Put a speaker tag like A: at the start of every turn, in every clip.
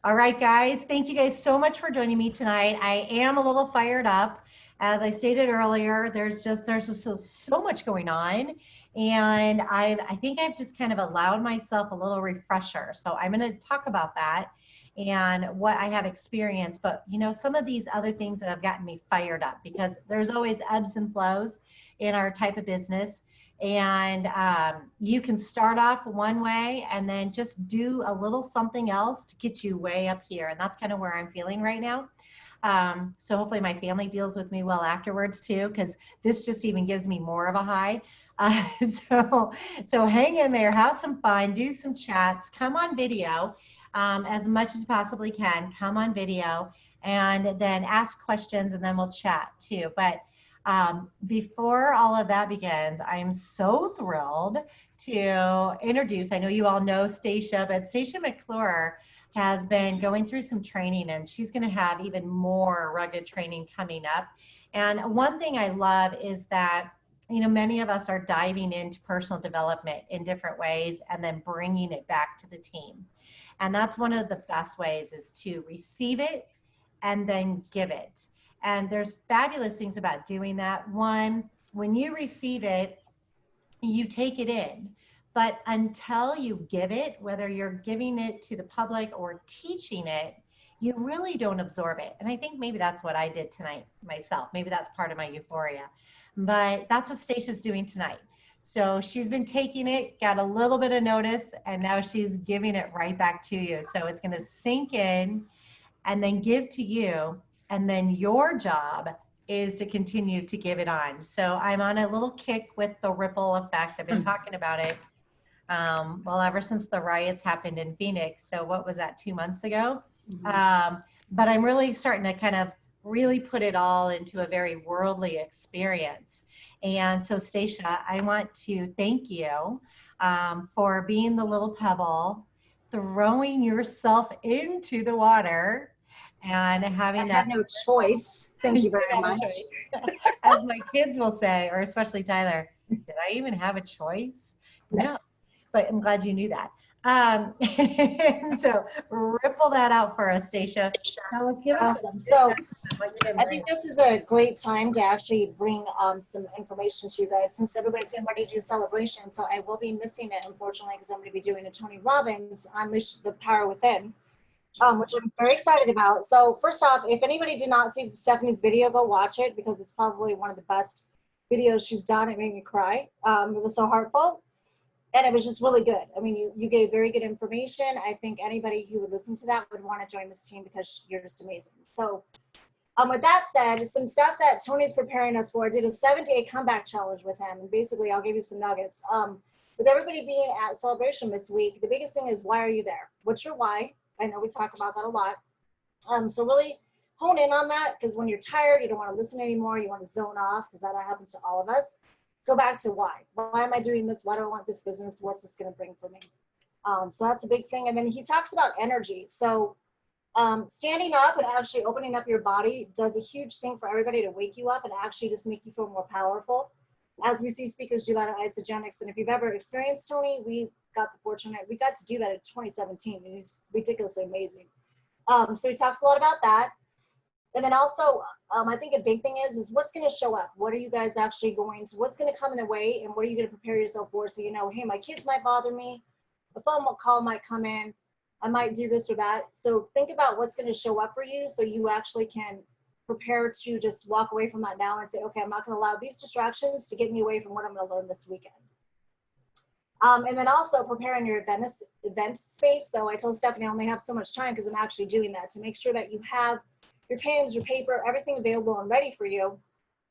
A: All right, guys. Thank you guys so much for joining me tonight. I am a little fired up. As I stated earlier, there's just so much going on, and I think I've just kind of allowed myself a little refresher. So I'm going to talk about that and what I have experienced. But some of these other things that have gotten me fired up, because there's always ebbs and flows in our type of business. And you can start off one way and then just do a little something else to get you way up here. And that's kind of where I'm feeling right now. So hopefully my family deals with me well afterwards too, because this just even gives me more of a high. Uh, so, so hang in there, have some fun, do some chats, come on video as much as you possibly can. Come on video and then ask questions, and then we'll chat too. But before all of that begins, I am so thrilled to introduce, I know you all know Stacia, but Stacia McClure has been going through some training, and she's going to have even more rugged training coming up. And one thing I love is that, many of us are diving into personal development in different ways and then bringing it back to the team. And that's one of the best ways, is to receive it and then give it. And there's fabulous things about doing that. One, when you receive it, you take it in. But until you give it, whether you're giving it to the public or teaching it, you really don't absorb it. And I think maybe that's what I did tonight myself. Maybe that's part of my euphoria. But that's what Stacia's doing tonight. So she's been taking it, got a little bit of notice, and now she's giving it right back to you. So it's going to sink in and then give to you. And then your job is to continue to give it on. So I'm on a little kick with the ripple effect. I've been talking about it, well, ever since the riots happened in Phoenix. So what was that, 2 months ago? But I'm really starting to kind of really put it all into a very worldly experience. And so Stacia, I want to thank you for being the little pebble, throwing yourself into the water, and having
B: I had no choice. Thank you very much.
A: As my kids will say, or especially Tyler, did I even have a choice? No, but I'm glad you knew that. So ripple that out for us, Stacia. Now let's give us
B: awesome. So I think this is a great time to actually bring some information to you guys, since everybody's getting ready to do celebration. So I will be missing it, unfortunately, because I'm going to be doing a Tony Robbins Unleash the Power Within. Which I'm very excited about. So first off, if anybody did not see Stephanie's video, go watch it, because it's probably one of the best videos she's done. It made me cry. It was so heartfelt, and it was just really good. I mean, you gave very good information. I think anybody who would listen to that would want to join this team, because you're just amazing. So with that said, some stuff that Tony's preparing us for. I did a 7-day comeback challenge with him, and basically I'll give you some nuggets. With everybody being at Celebration this week, the biggest thing is, why are you there? What's your why? I know we talk about that a lot. So really hone in on that, because when you're tired, you don't want to listen anymore. You want to zone off, because that happens to all of us. Go back to why. Why am I doing this? Why do I want this business? What's this going to bring for me? So that's a big thing. And then he talks about energy. So standing up and actually opening up your body does a huge thing for everybody to wake you up and actually just make you feel more powerful. As we see speakers do that at Isogenics. And if you've ever experienced Tony, we got to do that in 2017, and he's ridiculously amazing. So he talks a lot about that. And then also, I think a big thing is what's going to show up? What are you guys actually what's going to come in the way, and what are you going to prepare yourself for? So, hey, my kids might bother me, a phone call might come in, I might do this or that. So think about what's going to show up for you, so you actually can prepare to just walk away from that now and say, okay, I'm not going to allow these distractions to get me away from what I'm going to learn this weekend. And then also preparing your event space. So I told Stephanie I only have so much time, because I'm actually doing that, to make sure that you have your pens, your paper, everything available and ready for you,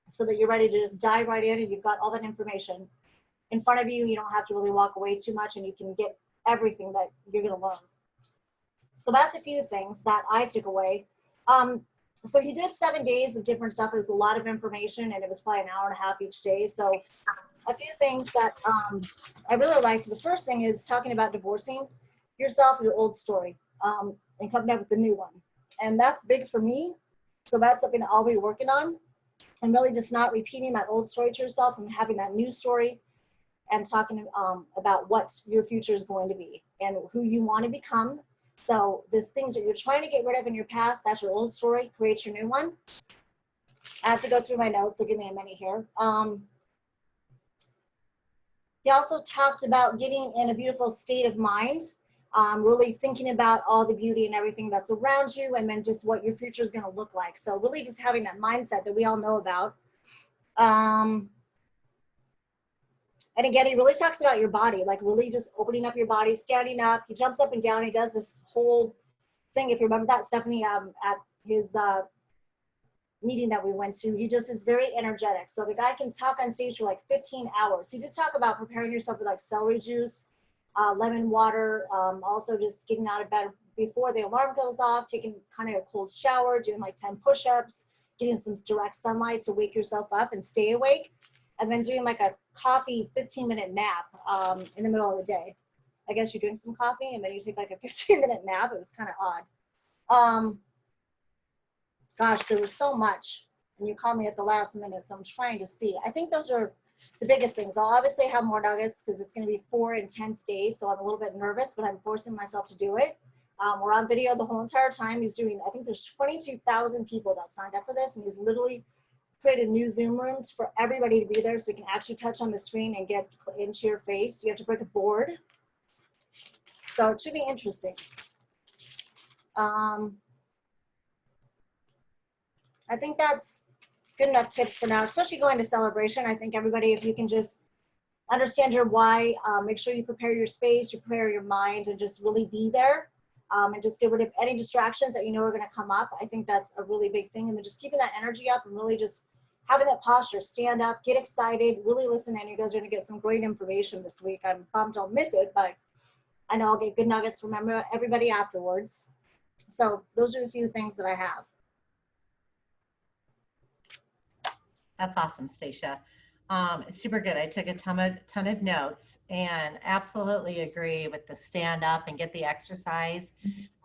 B: so that you're ready to just dive right in and you've got all that information in front of you. You don't have to really walk away too much, and you can get everything that you're going to learn. So that's a few things that I took away. So he did 7 days of different stuff. It was a lot of information, and it was probably an hour and a half each day. So a few things that I really liked. The first thing is talking about divorcing yourself, your old story, and coming up with the new one. And that's big for me. So that's something I'll be working on, and really just not repeating that old story to yourself, and having that new story, and talking about what your future is going to be and who you want to become. So there's things that you're trying to get rid of in your past, that's your old story, create your new one. I have to go through my notes, so give me a minute here. He also talked about getting in a beautiful state of mind, really thinking about all the beauty and everything that's around you, and then just what your future is going to look like. So really just having that mindset that we all know about. And again, he really talks about your body, like really just opening up your body, standing up. He jumps up and down. He does this whole thing. If you remember that, Stephanie, at his meeting that we went to, he just is very energetic. So the guy can talk on stage for like 15 hours. He did talk about preparing yourself with like celery juice, lemon water, also just getting out of bed before the alarm goes off, taking kind of a cold shower, doing like 10 push-ups, getting some direct sunlight to wake yourself up and stay awake, and then doing like a coffee 15-minute nap in the middle of the day. I guess you drink some coffee and then you take like a 15-minute nap. It was kind of odd. Gosh, there was so much, and you called me at the last minute, so I'm trying to see. I think those are the biggest things. I'll obviously have more nuggets because it's going to be 4 intense days, so I'm a little bit nervous, but I'm forcing myself to do it. We're on video the whole entire time. He's doing, I think there's 22,000 people that signed up for this, and he's literally created new Zoom rooms for everybody to be there, so you can actually touch on the screen and get into your face. You have to break a board. So it should be interesting. I think that's good enough tips for now, especially going to celebration. I think everybody, if you can just understand your why, make sure you prepare your space, you prepare your mind, and just really be there, and just get rid of any distractions that you know are going to come up. I think that's a really big thing. And then just keeping that energy up and really just having that posture, stand up, get excited, really listen in. You guys are going to get some great information this week. I'm bummed I'll miss it, but I know I'll get good nuggets from everybody afterwards. So those are a few things that I have.
A: That's awesome, Stacia. Super good. I took a ton of notes and absolutely agree with the stand up and get the exercise.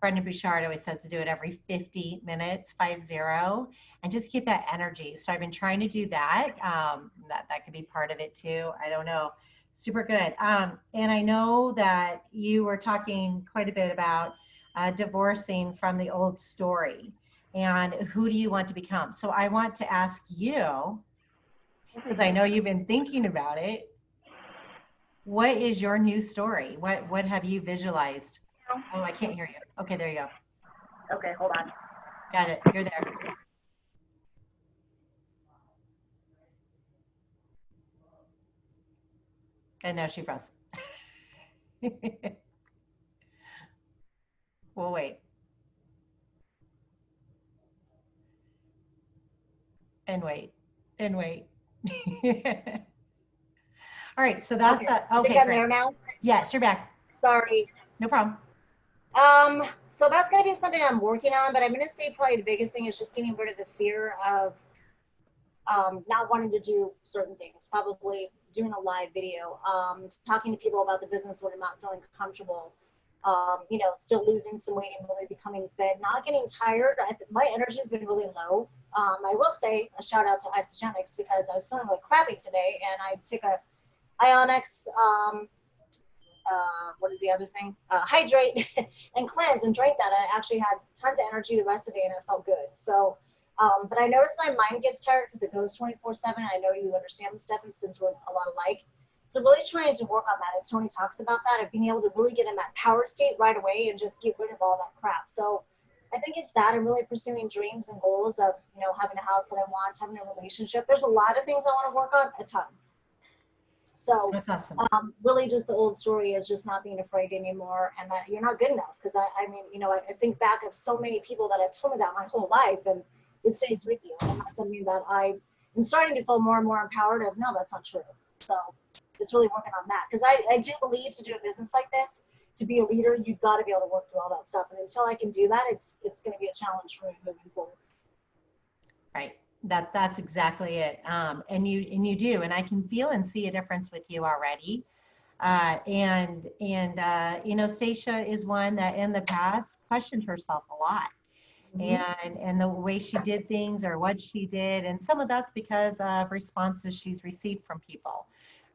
A: Brendan Bouchard always says to do it every 50 minutes, 50, and just keep that energy. So I've been trying to do that. That could be part of it too. I don't know. Super good. And I know that you were talking quite a bit about divorcing from the old story and who do you want to become? So I want to ask you, because I know you've been thinking about it, what is your new story? What have you visualized? Oh, I can't hear you. Okay, there you go.
C: Okay, hold on.
A: Got it. You're there. And now she froze. We'll wait. And wait. And wait. All right, so that's that.
B: I
A: Okay,
B: think I'm
A: great.
B: there now.
A: Yes, you're back.
B: Sorry.
A: No problem.
B: So that's going to be something I'm working on, but I'm going to say probably the biggest thing is just getting rid of the fear of not wanting to do certain things, probably doing a live video, talking to people about the business when I'm not feeling comfortable, you know, still losing some weight and really becoming fit, not getting tired. My energy has been really low. I will say a shout out to Isogenics because I was feeling really crappy today and I took a Ionix, what is the other thing? Hydrate and cleanse and drank that. I actually had tons of energy the rest of the day and I felt good. So, but I noticed my mind gets tired because it goes 24/7. I know you understand, Stephanie, since we're a lot alike. So really trying to work on that. And Tony talks about that, of being able to really get in that power state right away and just get rid of all that crap. So I think it's that, and really pursuing dreams and goals of, you know, having a house that I want, having a relationship. There's a lot of things I want to work on, a ton. So
A: That's awesome.
B: really just the old story is just not being afraid anymore, and that you're not good enough. Because I mean, you know, I think back of so many people that have told me that my whole life, and it stays with you. And that's something that I am starting to feel more and more empowered of. No, that's not true. So it's really working on that. Because I do believe to do a business like this, to be a leader, you've got to be able to work through all that stuff. And until I can do that, it's going to be a challenge for me moving forward.
A: Right. That's exactly it. And you do, and I can feel and see a difference with you already. You know, Stacia is one that in the past questioned herself a lot. And the way she did things or what she did, and some of that's because of responses she's received from people,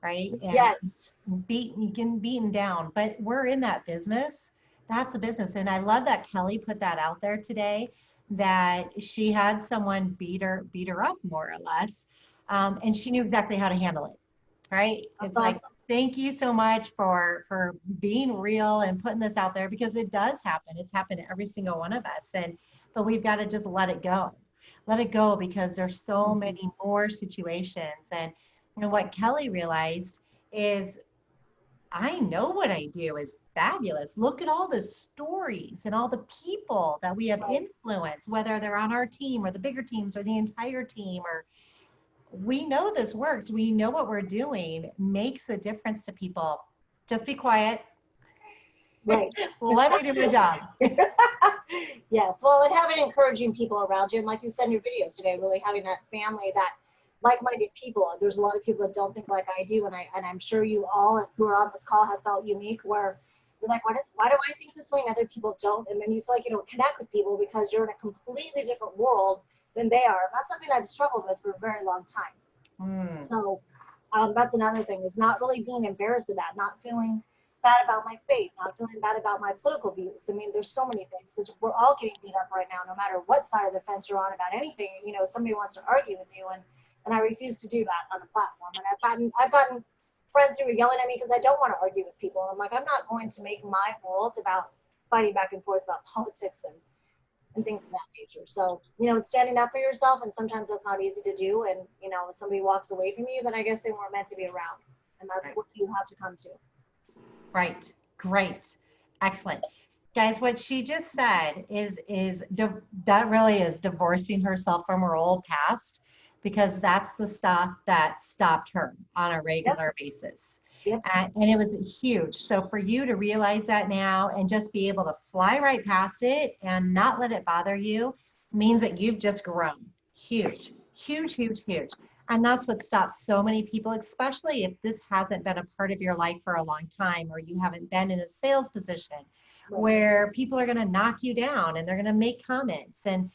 A: right? And
B: yes.
A: getting beaten down. But we're in that business That's a business. And I love that Kelly put that out there today, that she had someone beat her up more or less. And she knew exactly how to handle it. Right.
B: That's
A: It's like,
B: awesome.
A: thank you so much for being real and putting this out there, because it does happen. It's happened to every single one of us. But we've got to just let it go. Let it go, because there's so
B: Mhm.
A: many more situations. And what Kelly realized is, I know what I do is fabulous. Look at all the stories and all the people that we have
B: Right.
A: influenced, whether they're on our team or the bigger teams or the entire team, or we know this works. We know what we're doing makes a difference to people. Just be quiet.
B: Right.
A: Let me do my job.
B: Yes. Well, and having encouraging people around you, and like you said in your video today, really having that family, that like-minded people. There's a lot of people that don't think like I do, and I'm sure you all who are on this call have felt unique, where you're like, why do I think this way and other people don't? And then you feel like you don't connect with people because you're in a completely different world than they are. That's something I've struggled with for a very long time.
A: Mm,
B: So that's another thing, is not really being embarrassed about, not feeling bad about my faith, not feeling bad about my political views. I mean, there's so many things, because we're all getting beat up right now, no matter what side of the fence you're on about anything. You know, somebody wants to argue with you, and I refuse to do that on a platform. And I've gotten friends who are yelling at me because I don't want to argue with people. And I'm like, I'm not going to make my world about fighting back and forth about politics and things of that nature. So, you know, it's standing up for yourself, and sometimes that's not easy to do. And, you know, if somebody walks away from you, then I guess they weren't meant to be around. And that's
A: right.
B: what you have to come to.
A: Right. Great. Excellent. Guys, what she just said that really is divorcing herself from her old past, because that's the stuff that stopped her on a
B: Yep.
A: regular basis.
B: Yep.
A: And it was huge. So for you to realize that now and just be able to fly right past it and not let it bother you means that you've just grown. Huge, huge, huge, huge. And that's what stops so many people, especially if this hasn't been a part of your life for a long time, or you haven't been in a sales position
B: Right.
A: where people are going to knock you down and they're going to make comments, and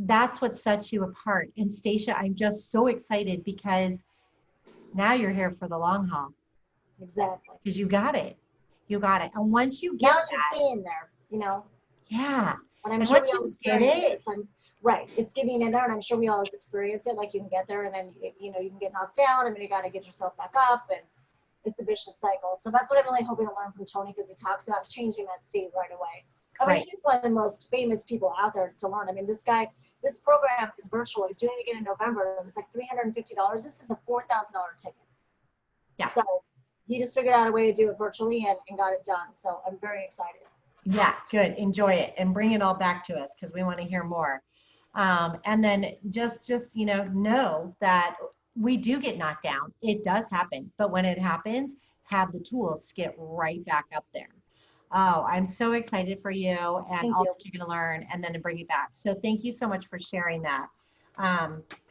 A: that's what sets you apart. And Stacia, I'm just so excited because now you're here for the long haul,
B: Exactly.
A: because you got it. You got it. And once you
B: Now
A: get
B: it's just
A: that,
B: staying there, you know,
A: yeah.
B: and I'm
A: And
B: sure
A: once
B: we all
A: you get
B: experience
A: it,
B: this. Right. It's getting in there, and I'm sure we all experience it. Like, you can get there, and then, you know, you can get knocked down, and then you got to get yourself back up, and it's a vicious cycle. So that's what I'm really hoping to learn from Tony, because he talks about changing that state right away. I mean,
A: right.
B: he's one of the most famous people out there to learn. I mean, this guy, this program is virtual. He's doing it again in November. It's like $350. This is a $4,000 ticket.
A: Yeah.
B: So he just figured out a way to do it virtually, and got it done. So I'm very excited.
A: Yeah, good. Enjoy it and bring it all back to us, because we want to hear more. And then just know that we do get knocked down. It does happen, but when it happens, have the tools to get right back up there. Oh, I'm so excited for you and
B: Thank
A: all
B: you.
A: that you're going to learn, and then to bring it back. So thank you so much for sharing that.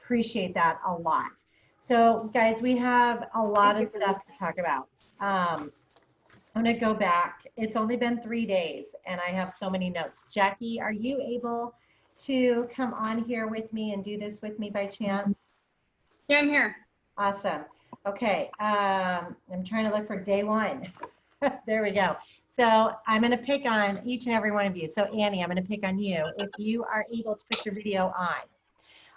A: Appreciate that a lot. So guys, we have a lot
B: Thank you
A: of
B: for
A: stuff to
B: listening.
A: talk about. I'm going to go back. It's only been 3 days and I have so many notes. Jackie, are you able to come on here with me and do this with me by chance?
C: Yeah, I'm here.
A: Awesome. Okay. I'm trying to look for day one. There we go. So I'm going to pick on each and every one of you. So Annie, I'm going to pick on you. If you are able to put your video on,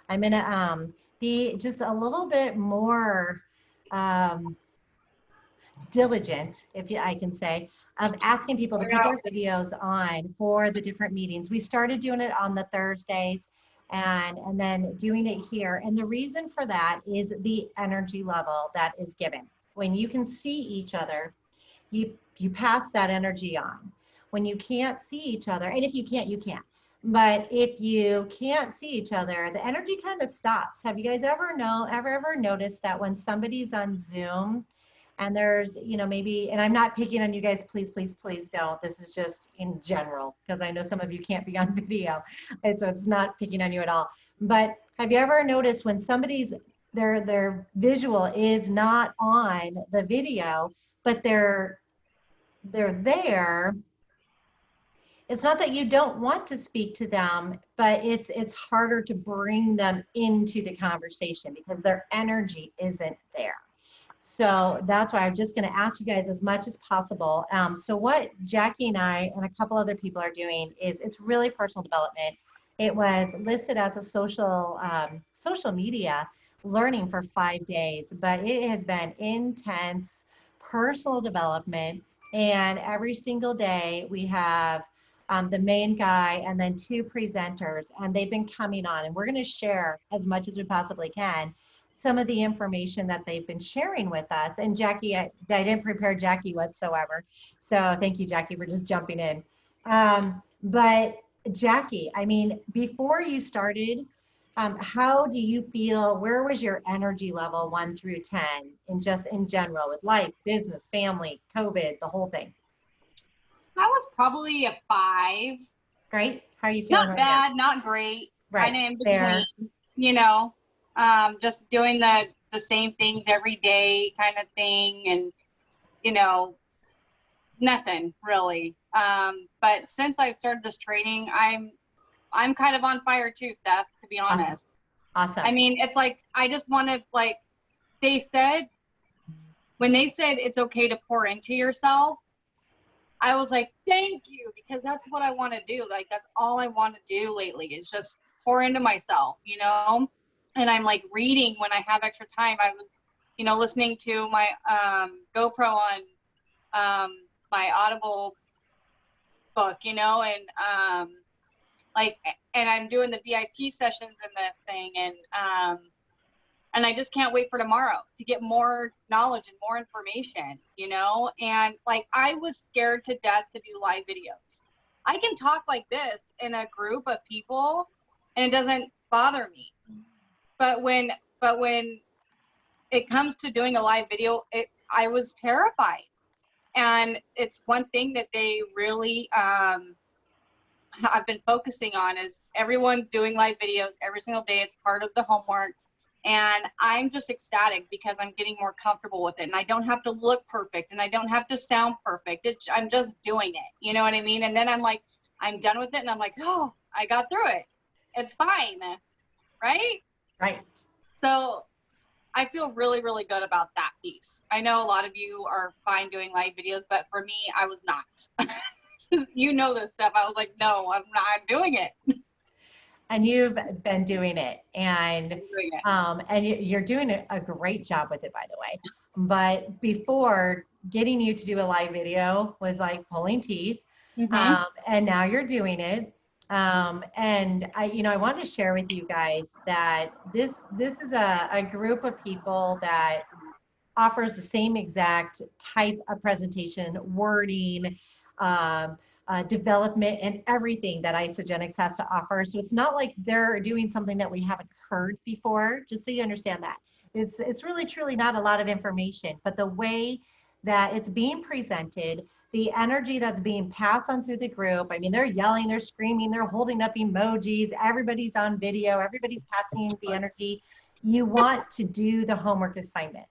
A: I'm going to be just a little bit more diligent, I can say, of asking people to put their videos on for the different meetings. We started doing it on the Thursdays and then doing it here. And the reason for that is the energy level that is given. When you can see each other, you pass that energy on. When you can't see each other, and if you can't, you can't. But if you can't see each other, the energy kind of stops. Have you guys ever noticed that when somebody's on Zoom and there's, maybe, and I'm not picking on you guys, please, please, please don't. This is just in general, because I know some of you can't be on video. And so it's not picking on you at all. But have you ever noticed when somebody's, their visual is not on the video, but they're there, it's not that you don't want to speak to them, but it's harder to bring them into the conversation because their energy isn't there. So that's why I'm just going to ask you guys as much as possible. So what Jackie and I and a couple other people are doing is it's really personal development. It was listed as a social media learning for 5 days, but it has been intense personal development. And every single day we have the main guy and then two presenters, and they've been coming on, and we're going to share as much as we possibly can some of the information that they've been sharing with us. And Jackie, I didn't prepare Jackie whatsoever. So thank you, Jackie, for just jumping in. But Jackie, I mean, before you started, how do you feel? Where was your energy level 1 through 10 in general with life, business, family, COVID, the whole thing?
C: I was probably a 5.
A: Great. How are you feeling
C: Not
A: right now?
C: bad, not great.
A: Right.
C: Kind of in
A: Fair.
C: between, you know, just doing the same things every day kind of thing, and you know, nothing really. But since I've started this training, I'm kind of on fire too, Steph, to be honest.
A: Awesome.
C: I mean, it's like I just want to, like they said, when they said it's okay to pour into yourself, I was like, thank you, because that's what I want to do. Like, that's all I want to do lately is just pour into myself, you know? And I'm like reading when I have extra time. I was, you know, listening to my GoPro on my Audible book, you know, and like, and I'm doing the VIP sessions in this thing, and I just can't wait for tomorrow to get more knowledge and more information, you know? And like, I was scared to death to do live videos. I can talk like this in a group of people and it doesn't bother me. But when it comes to doing a live video, I was terrified. And it's one thing that they really, I've been focusing on is everyone's doing live videos every single day. It's part of the homework. And I'm just ecstatic because I'm getting more comfortable with it. And I don't have to look perfect and I don't have to sound perfect. I'm just doing it. You know what I mean? And then I'm like, I'm done with it. And I'm like, oh, I got through it. It's fine. Right?
A: Right.
C: So I feel really, really good about that piece. I know a lot of you are fine doing live videos, but for me, I was not. You know this stuff. I was like, no, I'm not doing it.
A: And you've been doing it, and you're doing a great job with it, by the way. But before, getting you to do a live video was like pulling teeth. And now you're doing it. And I want to share with you guys that this is a group of people that offers the same exact type of presentation, wording, development, and everything that Isogenics has to offer. So it's not like they're doing something that we haven't heard before, just so you understand that. It's really, truly not a lot of information, but the way that it's being presented, the energy that's being passed on through the group. I mean, they're yelling, they're screaming, they're holding up emojis, everybody's on video, everybody's passing the energy. You want to do the homework assignments,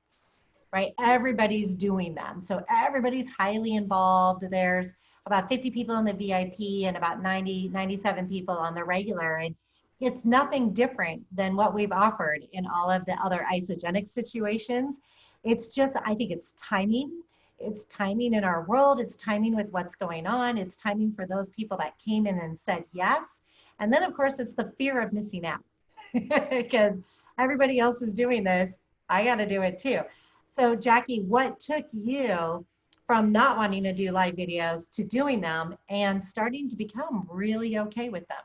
A: right? Everybody's doing them. So everybody's highly involved. There's about 50 people in the VIP and about 97 people on the regular. And it's nothing different than what we've offered in all of the other isogenic situations. It's just, I think it's timing. It's timing in our world. It's timing with what's going on. It's timing for those people that came in and said yes. And then, of course, it's the fear of missing out because everybody else is doing this. I got to do it too. So, Jackie, what took you from not wanting to do live videos to doing them and starting to become really okay with them?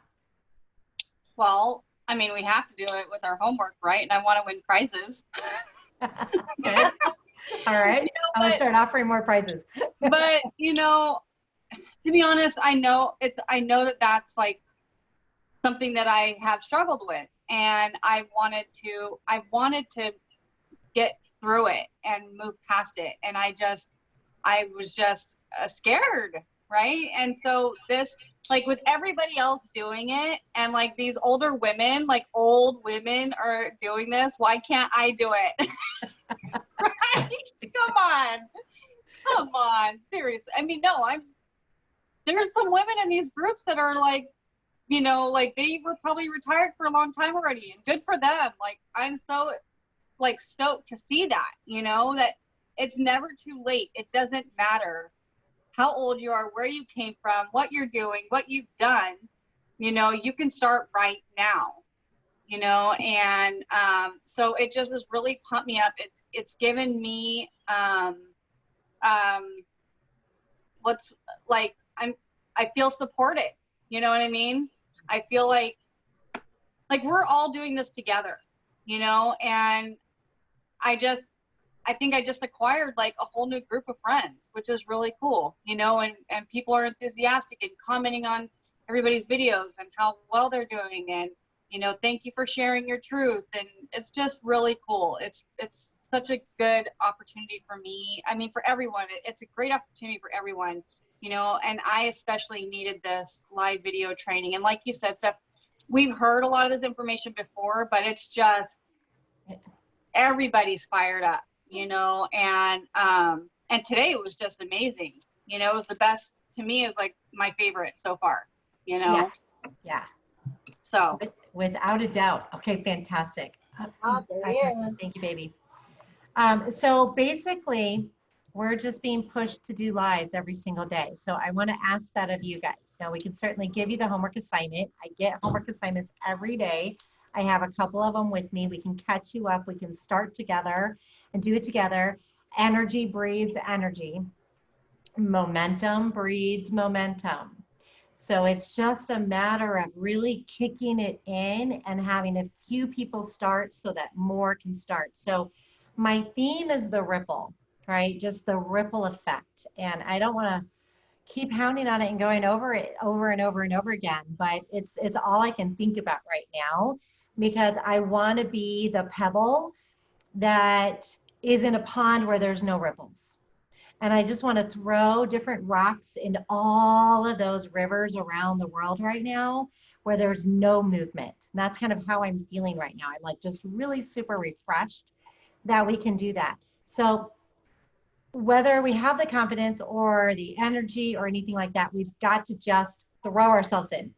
C: Well, I mean, we have to do it with our homework, right? And I want to win prizes.
A: Okay. All right. I'm going to start offering more prizes.
C: But, to be honest, I know that that's like something that I have struggled with. And I wanted to get through it and move past it. And I was just scared, right? And so this, like with everybody else doing it, and like these older women, like old women are doing this, why can't I do it? Right? Come on, seriously. I mean, no, there's some women in these groups that are like, like they were probably retired for a long time already, and good for them. Like, I'm so like stoked to see that, you know, that it's never too late. It doesn't matter how old you are, where you came from, what you're doing, what you've done, you know, you can start right now, you know. And so it just has really pumped me up. It's given me what's like, I feel supported, you know what I mean? I feel like we're all doing this together, you know. And I think I just acquired like a whole new group of friends, which is really cool, you know. And people are enthusiastic and commenting on everybody's videos and how well they're doing, and, you know, thank you for sharing your truth. And it's just really cool. It's such a good opportunity for me. I mean, for everyone, it's a great opportunity for everyone, you know. And I especially needed this live video training. And like you said, Steph, we've heard a lot of this information before, but it's just, everybody's fired up, you know. And today it was just amazing, you know. It was the best, to me, is like my favorite so far, you know.
A: Yeah.
C: So
A: Without a doubt. Okay, fantastic.
B: Oh, there he is.
A: Thank you, baby. So basically, we're just being pushed to do lives every single day. So I want to ask that of you guys. Now, we can certainly give you the homework assignment. I get homework assignments every day. I have a couple of them with me. We can catch you up. We can start together and do it together. Energy breeds energy. Momentum breeds momentum. So it's just a matter of really kicking it in and having a few people start so that more can start. So my theme is the ripple, right? Just the ripple effect. And I don't want to keep hounding on it and going over it over and over and over again, but it's all I can think about right now, because I want to be the pebble that is in a pond where there's no ripples. And I just want to throw different rocks into all of those rivers around the world right now where there's no movement. And that's kind of how I'm feeling right now. I'm like just really super refreshed that we can do that. So whether we have the confidence or the energy or anything like that, we've got to just throw ourselves in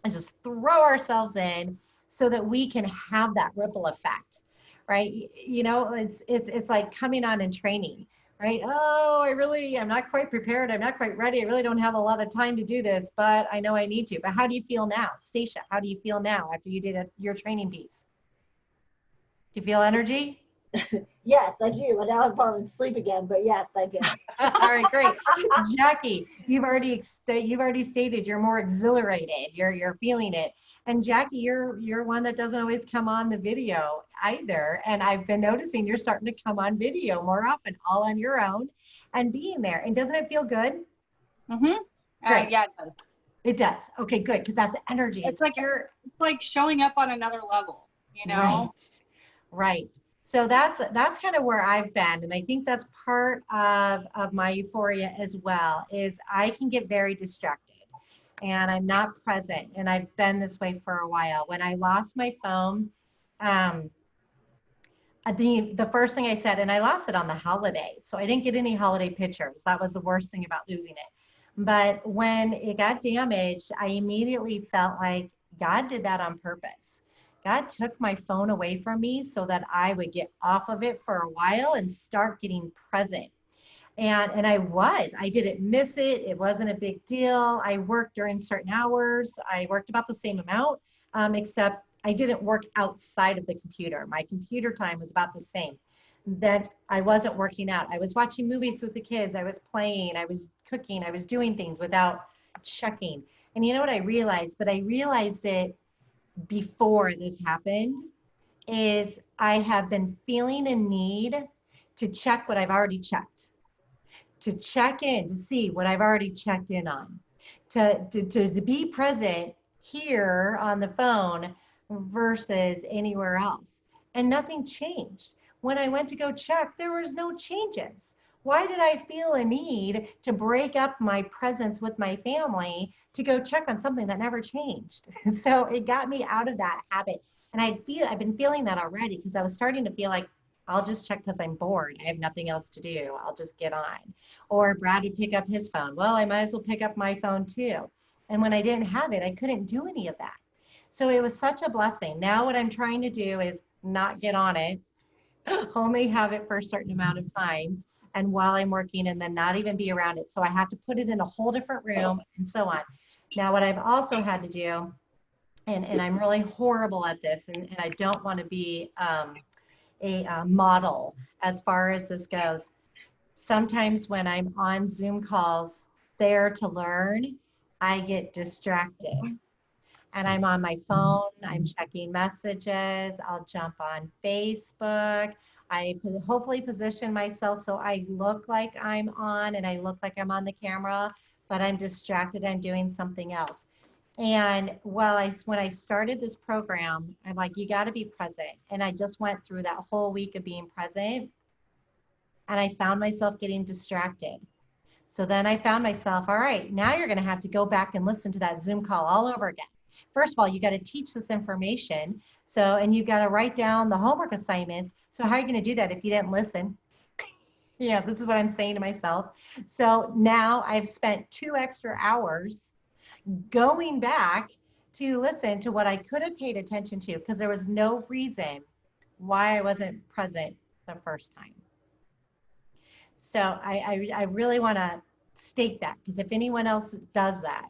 A: and just throw ourselves in so that we can have that ripple effect, right? You know, it's like coming on and training. Right? Oh, I'm not quite prepared. I'm not quite ready. I really don't have a lot of time to do this, but I know I need to. But how do you feel now? Stacia, how do you feel now after you did your training piece? Do you feel energy?
B: Yes, I do. But now I'm falling asleep again. But yes, I did.
A: All right, great. Jackie, you've already stated you're more exhilarated. You're feeling it. And Jackie, you're one that doesn't always come on the video either. And I've been noticing you're starting to come on video more often, all on your own and being there. And doesn't it feel good?
C: Mm-hmm.
A: Great.
C: Yeah, it does.
A: It does. Okay, good, because that's energy.
C: It's like showing up on another level, you know?
A: Right. So that's kind of where I've been. And I think that's part of my euphoria as well, is I can get very distracted and I'm not present. And I've been this way for a while. When I lost my phone, the first thing I said, and I lost it on the holiday, so I didn't get any holiday pictures. That was the worst thing about losing it. But when it got damaged, I immediately felt like God did that on purpose. God took my phone away from me so that I would get off of it for a while and start getting present. And I didn't miss it. It wasn't a big deal. I worked during certain hours. I worked about the same amount, except I didn't work outside of the computer. My computer time was about the same. Then I wasn't working out. I was watching movies with the kids. I was playing, I was cooking, I was doing things without checking. And you know what I realized, but I realized it before this happened, is I have been feeling a need to check what I've already checked, to check in, to see what I've already checked in on, to be present here on the phone versus anywhere else. And nothing changed. When I went to go check, there was no changes. Why did I feel a need to break up my presence with my family to go check on something that never changed? So it got me out of that habit. And I've been feeling that already, because I was starting to feel like, I'll just check because I'm bored. I have nothing else to do. I'll just get on. Or Brad would pick up his phone. Well, I might as well pick up my phone too. And when I didn't have it, I couldn't do any of that. So it was such a blessing. Now what I'm trying to do is not get on it only have it for a certain amount of time and while I'm working and then not even be around it. So I have to put it in a whole different room and so on. Now, what I've also had to do, and I'm really horrible at this, and I don't want to be a model as far as this goes. Sometimes when I'm on Zoom calls there to learn, I get distracted and I'm on my phone, I'm checking messages, I'll jump on Facebook. Hopefully position myself so I look like I'm on and I look like I'm on the camera, but I'm distracted, I'm doing something else. And when I started this program, I'm like, you got to be present. And I just went through that whole week of being present and I found myself getting distracted. So then I found myself, all right, now you're going to have to go back and listen to that Zoom call all over again. First of all, you got to teach this information. So, and you got to write down the homework assignments. So how are you going to do that if you didn't listen? Yeah, this is what I'm saying to myself. So now I've spent 2 extra hours going back to listen to what I could have paid attention to because there was no reason why I wasn't present the first time. So I really want to state that because if anyone else does that,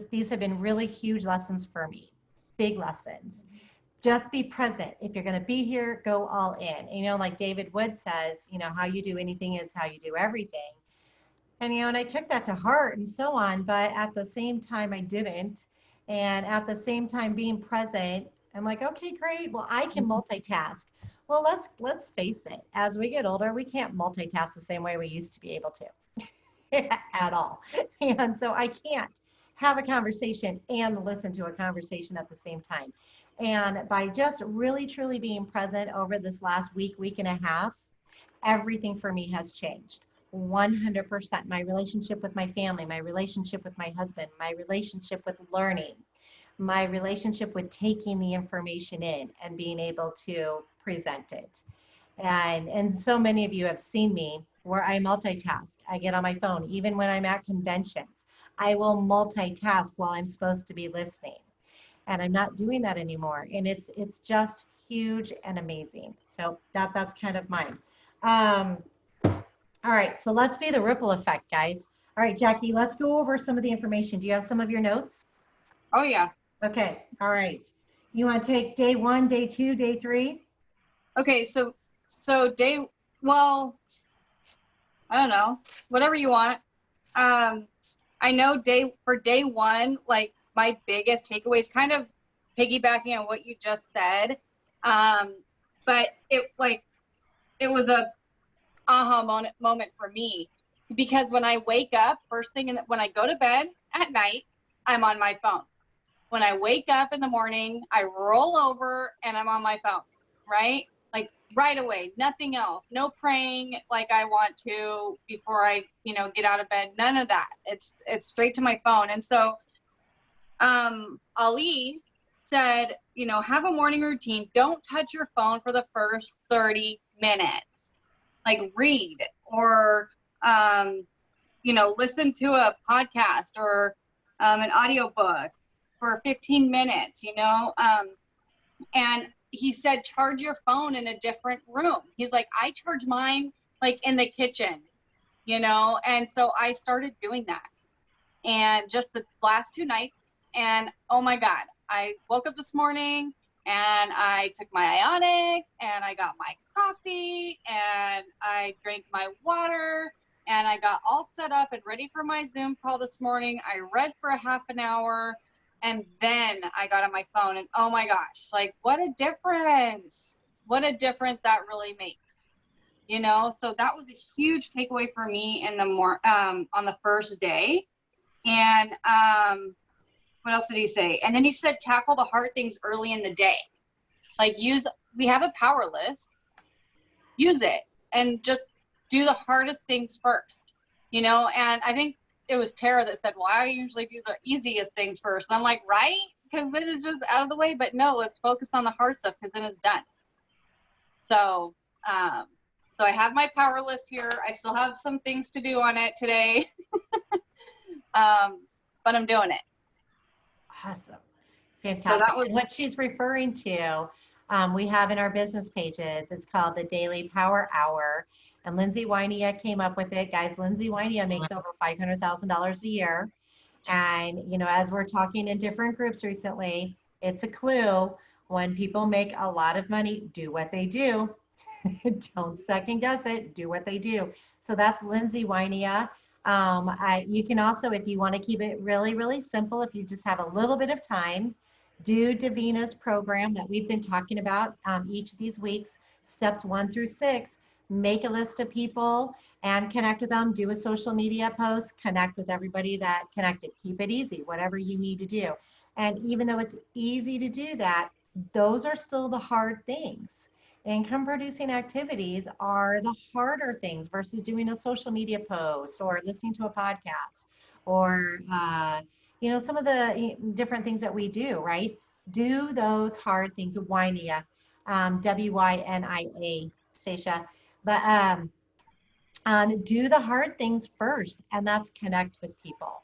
A: these have been really huge lessons for me, big lessons. Just be present. If you're going to be here, go all in. And, like David Wood says, how you do anything is how you do everything. And, and I took that to heart and so on, but at the same time, I didn't. And at the same time, being present, I'm like, okay, great. Well, I can multitask. Well, let's face it. As we get older, we can't multitask the same way we used to be able to at all. And so I can't have a conversation and listen to a conversation at the same time. And by just really, truly being present over this last week and a half, everything for me has changed. 100%. My relationship with my family, my relationship with my husband, my relationship with learning, my relationship with taking the information in and being able to present it. And so many of you have seen me where I multitask. I get on my phone, even when I'm at conventions. I will multitask while I'm supposed to be listening. And I'm not doing that anymore. And it's just huge and amazing. So that's kind of mine. All right, so let's be the ripple effect, guys. All right, Jackie, let's go over some of the information. Do you have some of your notes?
C: Oh, yeah.
A: Okay, all right. You want to take day 1, day 2, day 3?
C: Okay, so well, I don't know, whatever you want. I know for day 1, like my biggest takeaway is kind of piggybacking on what you just said. But it was a aha moment for me because when I wake up first thing and when I go to bed at night, I'm on my phone. When I wake up in the morning, I roll over and I'm on my phone, right? Like right away, nothing else, no praying like I want to before I, get out of bed, none of that. It's straight to my phone. And so, Ali said, have a morning routine. Don't touch your phone for the first 30 minutes. Like read or, listen to a podcast or an audiobook for 15 minutes, and he said, charge your phone in a different room. He's like, I charge mine like in the kitchen, and so I started doing that. And just the last 2 nights, and oh my God, I woke up this morning and I took my ionics and I got my coffee and I drank my water and I got all set up and ready for my Zoom call this morning. I read for a half an hour and then I got on my phone and oh my gosh, like what a difference that really makes, so that was a huge takeaway for me in the on the first day. And what else did he say? And then he said, tackle the hard things early in the day. Like we have a power list, use it and just do the hardest things first, and I think it was Tara that said, well, I usually do the easiest things first. And I'm like, right? Because then it's just out of the way, but no, let's focus on the hard stuff because then it's done. So, so I have my power list here. I still have some things to do on it today, but I'm doing it.
A: Awesome. Fantastic.
C: So
A: what she's referring to We have in our business pages. It's called the Daily Power Hour. And Lindsay Weinia came up with it. Guys, Lindsay Weinia makes over $500,000 a year. And, you know, as we're talking in different groups recently, it's a clue. When people make a lot of money, do what they do. Don't second guess it. Do what they do. So that's Lindsay Weinia. You can also, if you want to keep it really, really simple, if you just have a little bit of time, do Davina's program that we've been talking about each of these weeks, steps 1 through 6. Make a list of people and connect with them. Do a social media post, connect with everybody that connected. Keep it easy, whatever you need to do. And even though it's easy to do that, those are still the hard things. Income producing activities are the harder things versus doing a social media post or listening to a podcast or, you know, some of the different things that we do, right? Do those hard things. Wynia, Wynia, Stacia. But do the hard things first, and that's connect with people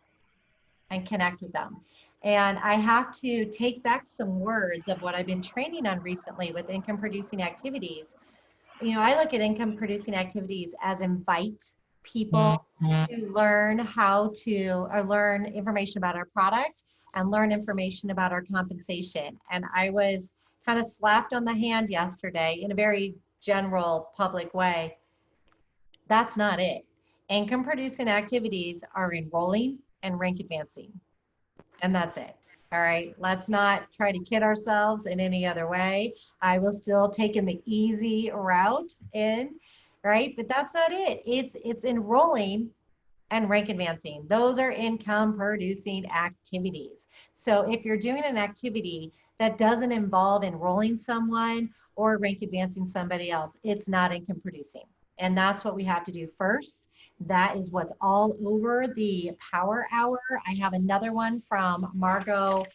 A: and connect with them. And I have to take back some words of what I've been training on recently with income producing activities. You know, I look at income producing activities as invite people to learn how to, or learn information about our product and learn information about our compensation. And I was kind of slapped on the hand yesterday in a very general public way. That's not it. Income producing activities are enrolling and rank advancing. And that's it. All right. Let's not try to kid ourselves in any other way. I will still take in the easy route in, right? But that's not it. It's enrolling and rank advancing. Those are income producing activities. So if you're doing an activity that doesn't involve enrolling someone or rank advancing somebody else, it's not income producing. And that's what we have to do first. That is what's all over the Power Hour. I have another one from Margot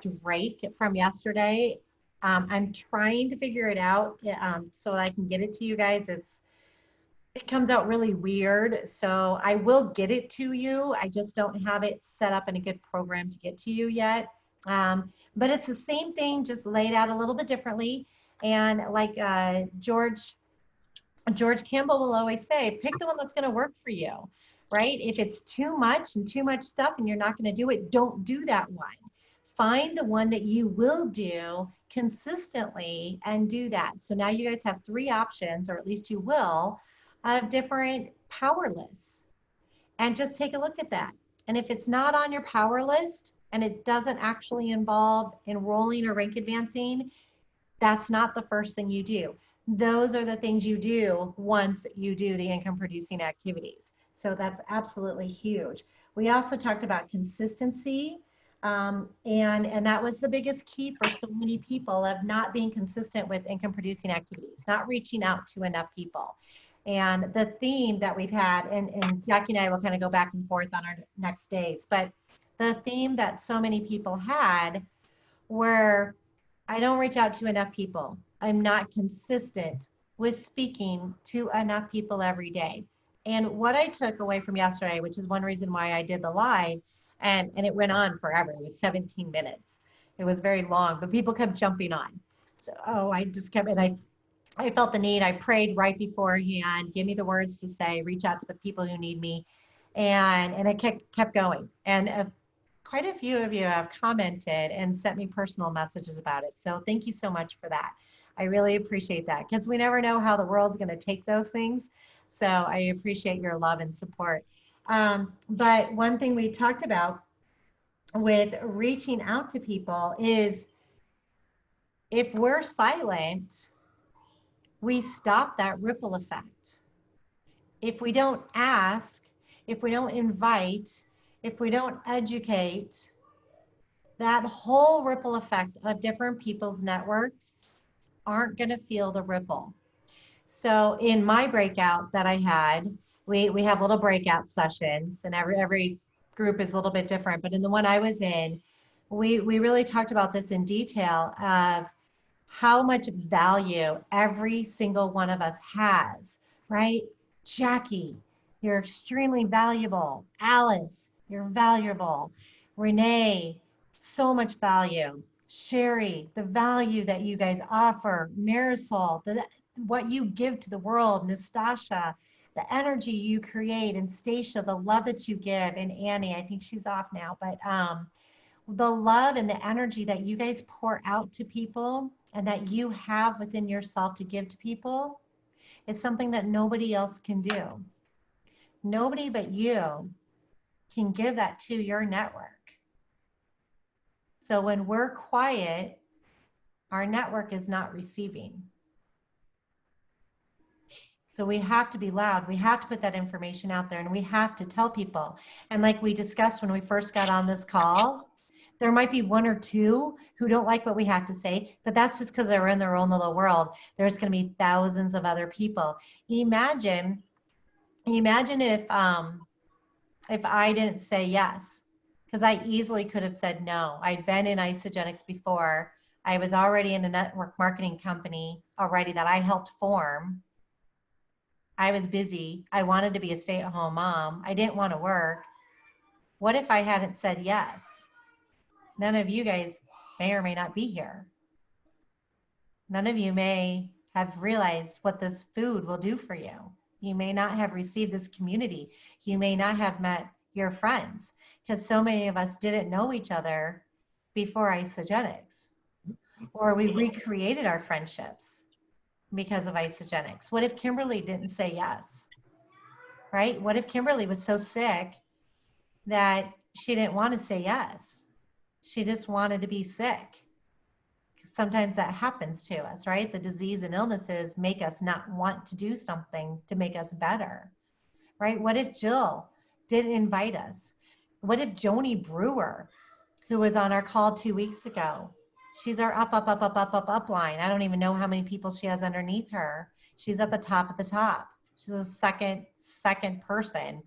A: Drake from yesterday. I'm trying to figure it out so I can get it to you guys. It comes out really weird, so I will get it to you. I just don't have it set up in a good program to get to you yet. But it's the same thing, just laid out a little bit differently. And like George Campbell will always say, pick the one that's going to work for you, right? If it's too much and too much stuff and you're not going to do it, don't do that one. Find the one that you will do consistently and do that. So now you guys have 3 options, or at least you will, of different power lists. And just take a look at that. And if it's not on your power list and it doesn't actually involve enrolling or rank advancing, that's not the first thing you do. Those are the things you do once you do the income producing activities. So that's absolutely huge. We also talked about consistency. And that was the biggest key for so many people, of not being consistent with income producing activities, not reaching out to enough people. And the theme that we've had, and Jackie and I will kind of go back and forth on our next days, but the theme that so many people had were, I don't reach out to enough people. I'm not consistent with speaking to enough people every day. And what I took away from yesterday, which is one reason why I did the live, and it went on forever. It was 17 minutes. It was very long, but people kept jumping on. So, I just kept, and I felt the need. I prayed right beforehand, give me the words to say, reach out to the people who need me. And it kept going. And quite a few of you have commented and sent me personal messages about it. So thank you so much for that. I really appreciate that, because we never know how the world's going to take those things. So I appreciate your love and support. But one thing we talked about with reaching out to people is, if we're silent, we stop that ripple effect. If we don't ask, if we don't invite, if we don't educate, that whole ripple effect of different people's networks aren't going to feel the ripple. So in my breakout that I had, we have little breakout sessions, and every group is a little bit different. But in the one I was in, we really talked about this in detail of how much value every single one of us has, right? Jackie, you're extremely valuable. Alice, you're valuable. Renee, so much value. Sherry, the value that you guys offer, Marisol, what you give to the world, Nastasha, the energy you create, and Stacia, the love that you give, and Annie, I think she's off now, but the love and the energy that you guys pour out to people and that you have within yourself to give to people is something that nobody else can do. Nobody but you can give that to your network. So when we're quiet, our network is not receiving. So we have to be loud. We have to put that information out there, and we have to tell people. And like we discussed when we first got on this call, there might be one or two who don't like what we have to say, but that's just because they're in their own little world. There's going to be thousands of other people. Imagine if I didn't say yes, because I easily could have said no. I'd been in Isogenics before. I was already in a network marketing company already that I helped form. I was busy. I wanted to be a stay-at-home mom. I didn't want to work. What if I hadn't said yes? None of you guys may or may not be here. None of you may have realized what this food will do for you. You may not have received this community. You may not have met your friends, because so many of us didn't know each other before Isogenics, or we recreated our friendships because of Isogenics. What if Kimberly didn't say yes, right? What if Kimberly was so sick that she didn't want to say yes? She just wanted to be sick. Sometimes that happens to us, right? The disease and illnesses make us not want to do something to make us better, right? What if Jill didn't invite us? What if Joni Brewer, who was on our call 2 weeks ago, she's our up line. I don't even know how many people she has underneath her. She's at the top of the top. She's a second person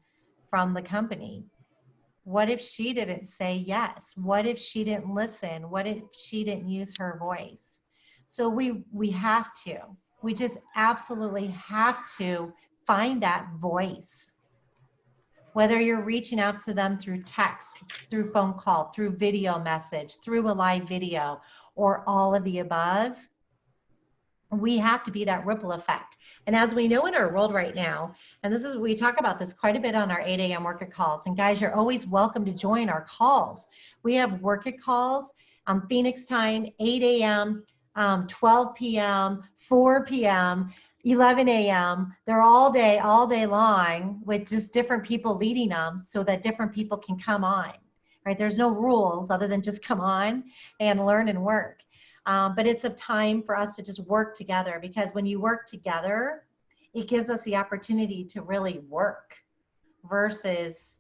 A: from the company. What if she didn't say yes? What if she didn't listen? What if she didn't use her voice? So we have to. We just absolutely have to find that voice. Whether you're reaching out to them through text, through phone call, through video message, through a live video, or all of the above, we have to be that ripple effect. And as we know in our world right now, and we talk about this quite a bit on our 8 a.m. work it calls. And guys, you're always welcome to join our calls. We have work it calls on Phoenix time, 8 a.m., 12 p.m., 4 p.m., 11 a.m. They're all day long with just different people leading them so that different people can come on, right? There's no rules other than just come on and learn and work. But it's a time for us to just work together, because when you work together, it gives us the opportunity to really work versus,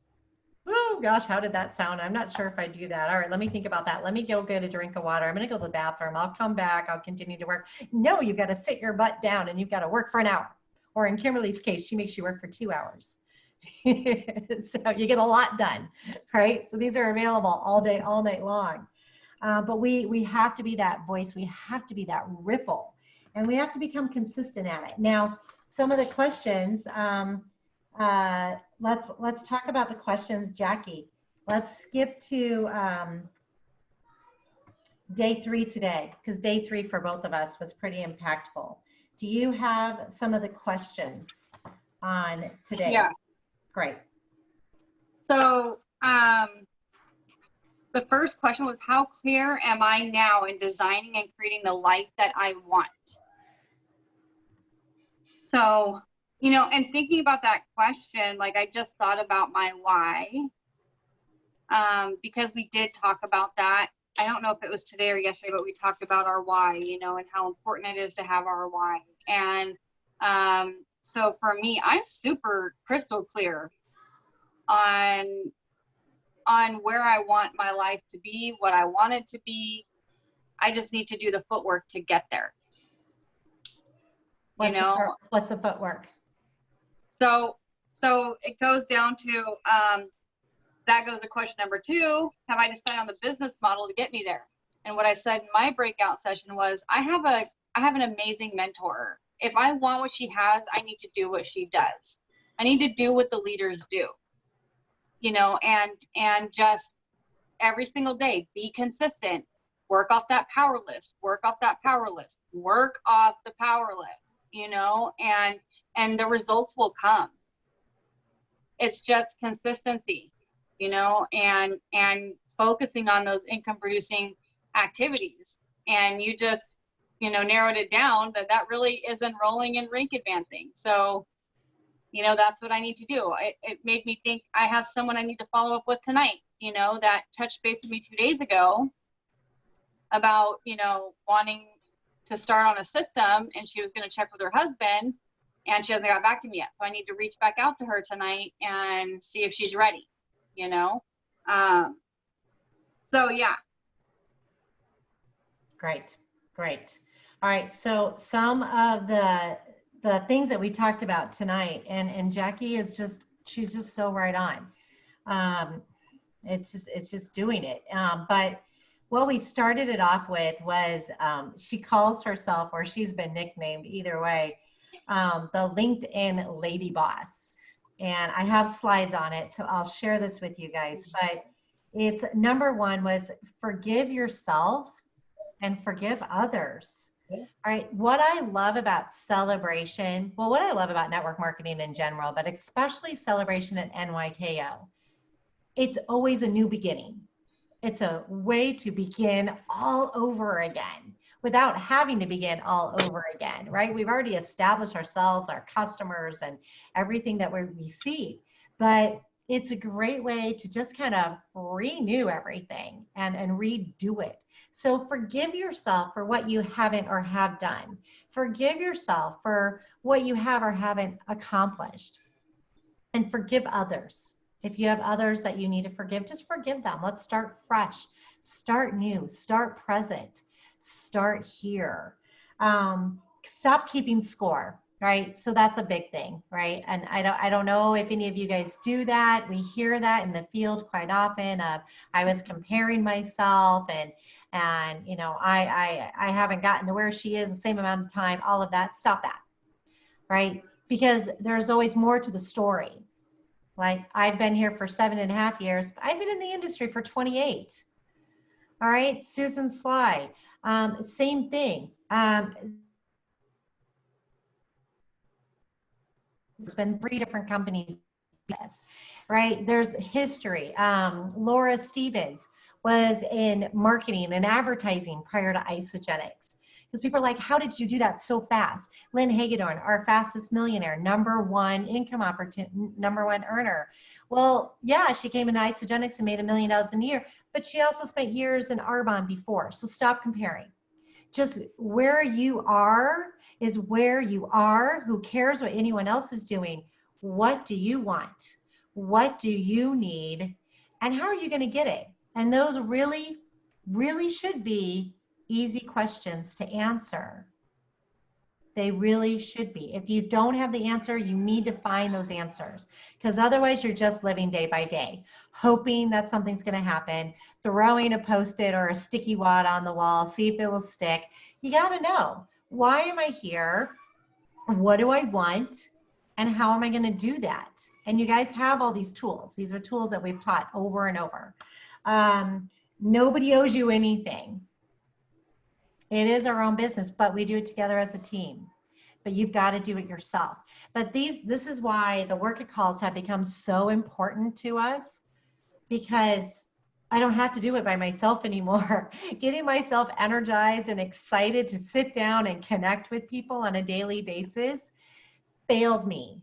A: oh gosh, how did that sound? I'm not sure if I do that. All right, let me think about that. Let me go get a drink of water. I'm going to go to the bathroom. I'll come back. I'll continue to work. No, you've got to sit your butt down and you've got to work for an hour. Or in Kimberly's case, she makes you work for 2 hours. So you get a lot done, right? So these are available all day, all night long. But we have to be that voice. We have to be that ripple, and we have to become consistent at it. Now, some of the questions, let's talk about the questions, Jackie. Let's skip to day 3 today, because day 3 for both of us was pretty impactful. Do you have some of the questions on today?
C: Yeah.
A: Great.
C: So, the first question was, how clear am I now in designing and creating the life that I want? So, you know, and thinking about that question, like I just thought about my why, because we did talk about that. I don't know if it was today or yesterday, but we talked about our why, you know, and how important it is to have our why. And so for me, I'm super crystal clear on where I want my life to be, what I want it to be. I just need to do the footwork to get there.
A: What's the footwork?
C: So it goes down to, that goes to question number 2. Have I decided on the business model to get me there? And what I said in my breakout session was, I have an amazing mentor. If I want what she has, I need to do what she does. I need to do what the leaders do. You know, and just every single day, be consistent, work off that power list, work off that power list, work off the power list, you know, and the results will come. It's just consistency, you know, and focusing on those income producing activities. And you just, you know, narrowed it down that really is enrolling in rank advancing. So, you know, that's what I need to do. It made me think I have someone I need to follow up with tonight, you know, that touched base with me 2 days ago about, you know, wanting to start on a system, and she was going to check with her husband, and she hasn't got back to me yet. So I need to reach back out to her tonight and see if she's ready, you know? So yeah.
A: Great. All right. So some of the things that we talked about tonight, and Jackie is just, she's just so right on. It's just doing it. But what we started it off with was, she calls herself, or she's been nicknamed either way, the LinkedIn Lady Boss. And I have slides on it, so I'll share this with you guys. But it's number one was forgive yourself and forgive others. All right. What I love about celebration, well, what I love about network marketing in general, but especially celebration at NYKO, it's always a new beginning. It's a way to begin all over again without having to begin all over again, right? We've already established ourselves, our customers, and everything that we receive. But it's a great way to just kind of renew everything and redo it. So forgive yourself for what you haven't or have done. Forgive yourself for what you have or haven't accomplished. And forgive others. If you have others that you need to forgive, just forgive them. Let's start fresh, start new, start present, start here. Stop keeping score, right? So that's a big thing, right? And I don't know if any of you guys do that. We hear that in the field quite often. I was comparing myself, and you know, I haven't gotten to where she is the same amount of time. All of that. Stop that, right? Because there's always more to the story. Like, I've been here for 7.5 years, but I've been in the industry for 28. All right, Susan Sly, same thing. It's been 3 different companies, right? There's history. Laura Stevens was in marketing and advertising prior to Isogenics. Because people are like, how did you do that so fast? Lynn Hagedorn, our fastest millionaire, #1 income opportunity, #1 earner. Well, yeah, she came into Isogenics and made $1 million a year, but she also spent years in Arbonne before. So stop comparing. Just where you are is where you are. Who cares what anyone else is doing? What do you want? What do you need? And how are you going to get it? And those really, really should be easy questions to answer. They really should be. If you don't have the answer, you need to find those answers, because otherwise you're just living day by day, hoping that something's going to happen, throwing a Post-it or a sticky wad on the wall, see if it will stick. You got to know, why am I here? What do I want? And how am I going to do that? And you guys have all these tools. These are tools that we've taught over and over. Nobody owes you anything. It is our own business, but we do it together as a team. But you've got to do it yourself. But this is why the work it calls have become so important to us, because I don't have to do it by myself anymore. Getting myself energized and excited to sit down and connect with people on a daily basis failed me.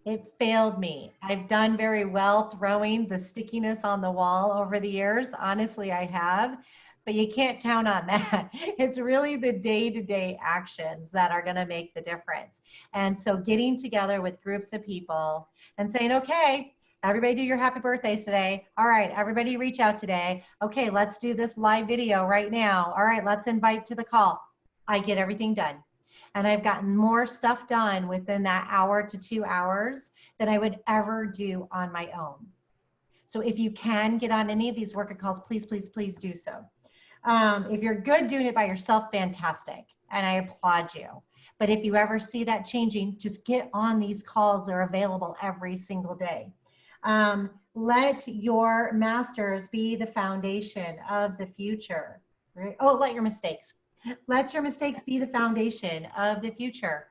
A: It failed me. I've done very well throwing the stickiness on the wall over the years. Honestly, I have. But you can't count on that. It's really the day-to-day actions that are going to make the difference. And so getting together with groups of people and saying, okay, everybody do your happy birthdays today. All right, everybody reach out today. Okay, let's do this live video right now. All right, let's invite to the call. I get everything done. And I've gotten more stuff done within that hour to 2 hours than I would ever do on my own. So if you can get on any of these work calls, please, please, please do so. If you're good doing it by yourself, fantastic, and I applaud you. But if you ever see that changing, just get on these calls. They're available every single day. Let your masters be the foundation of the future. Right? Oh, let your mistakes. Let your mistakes be the foundation of the future.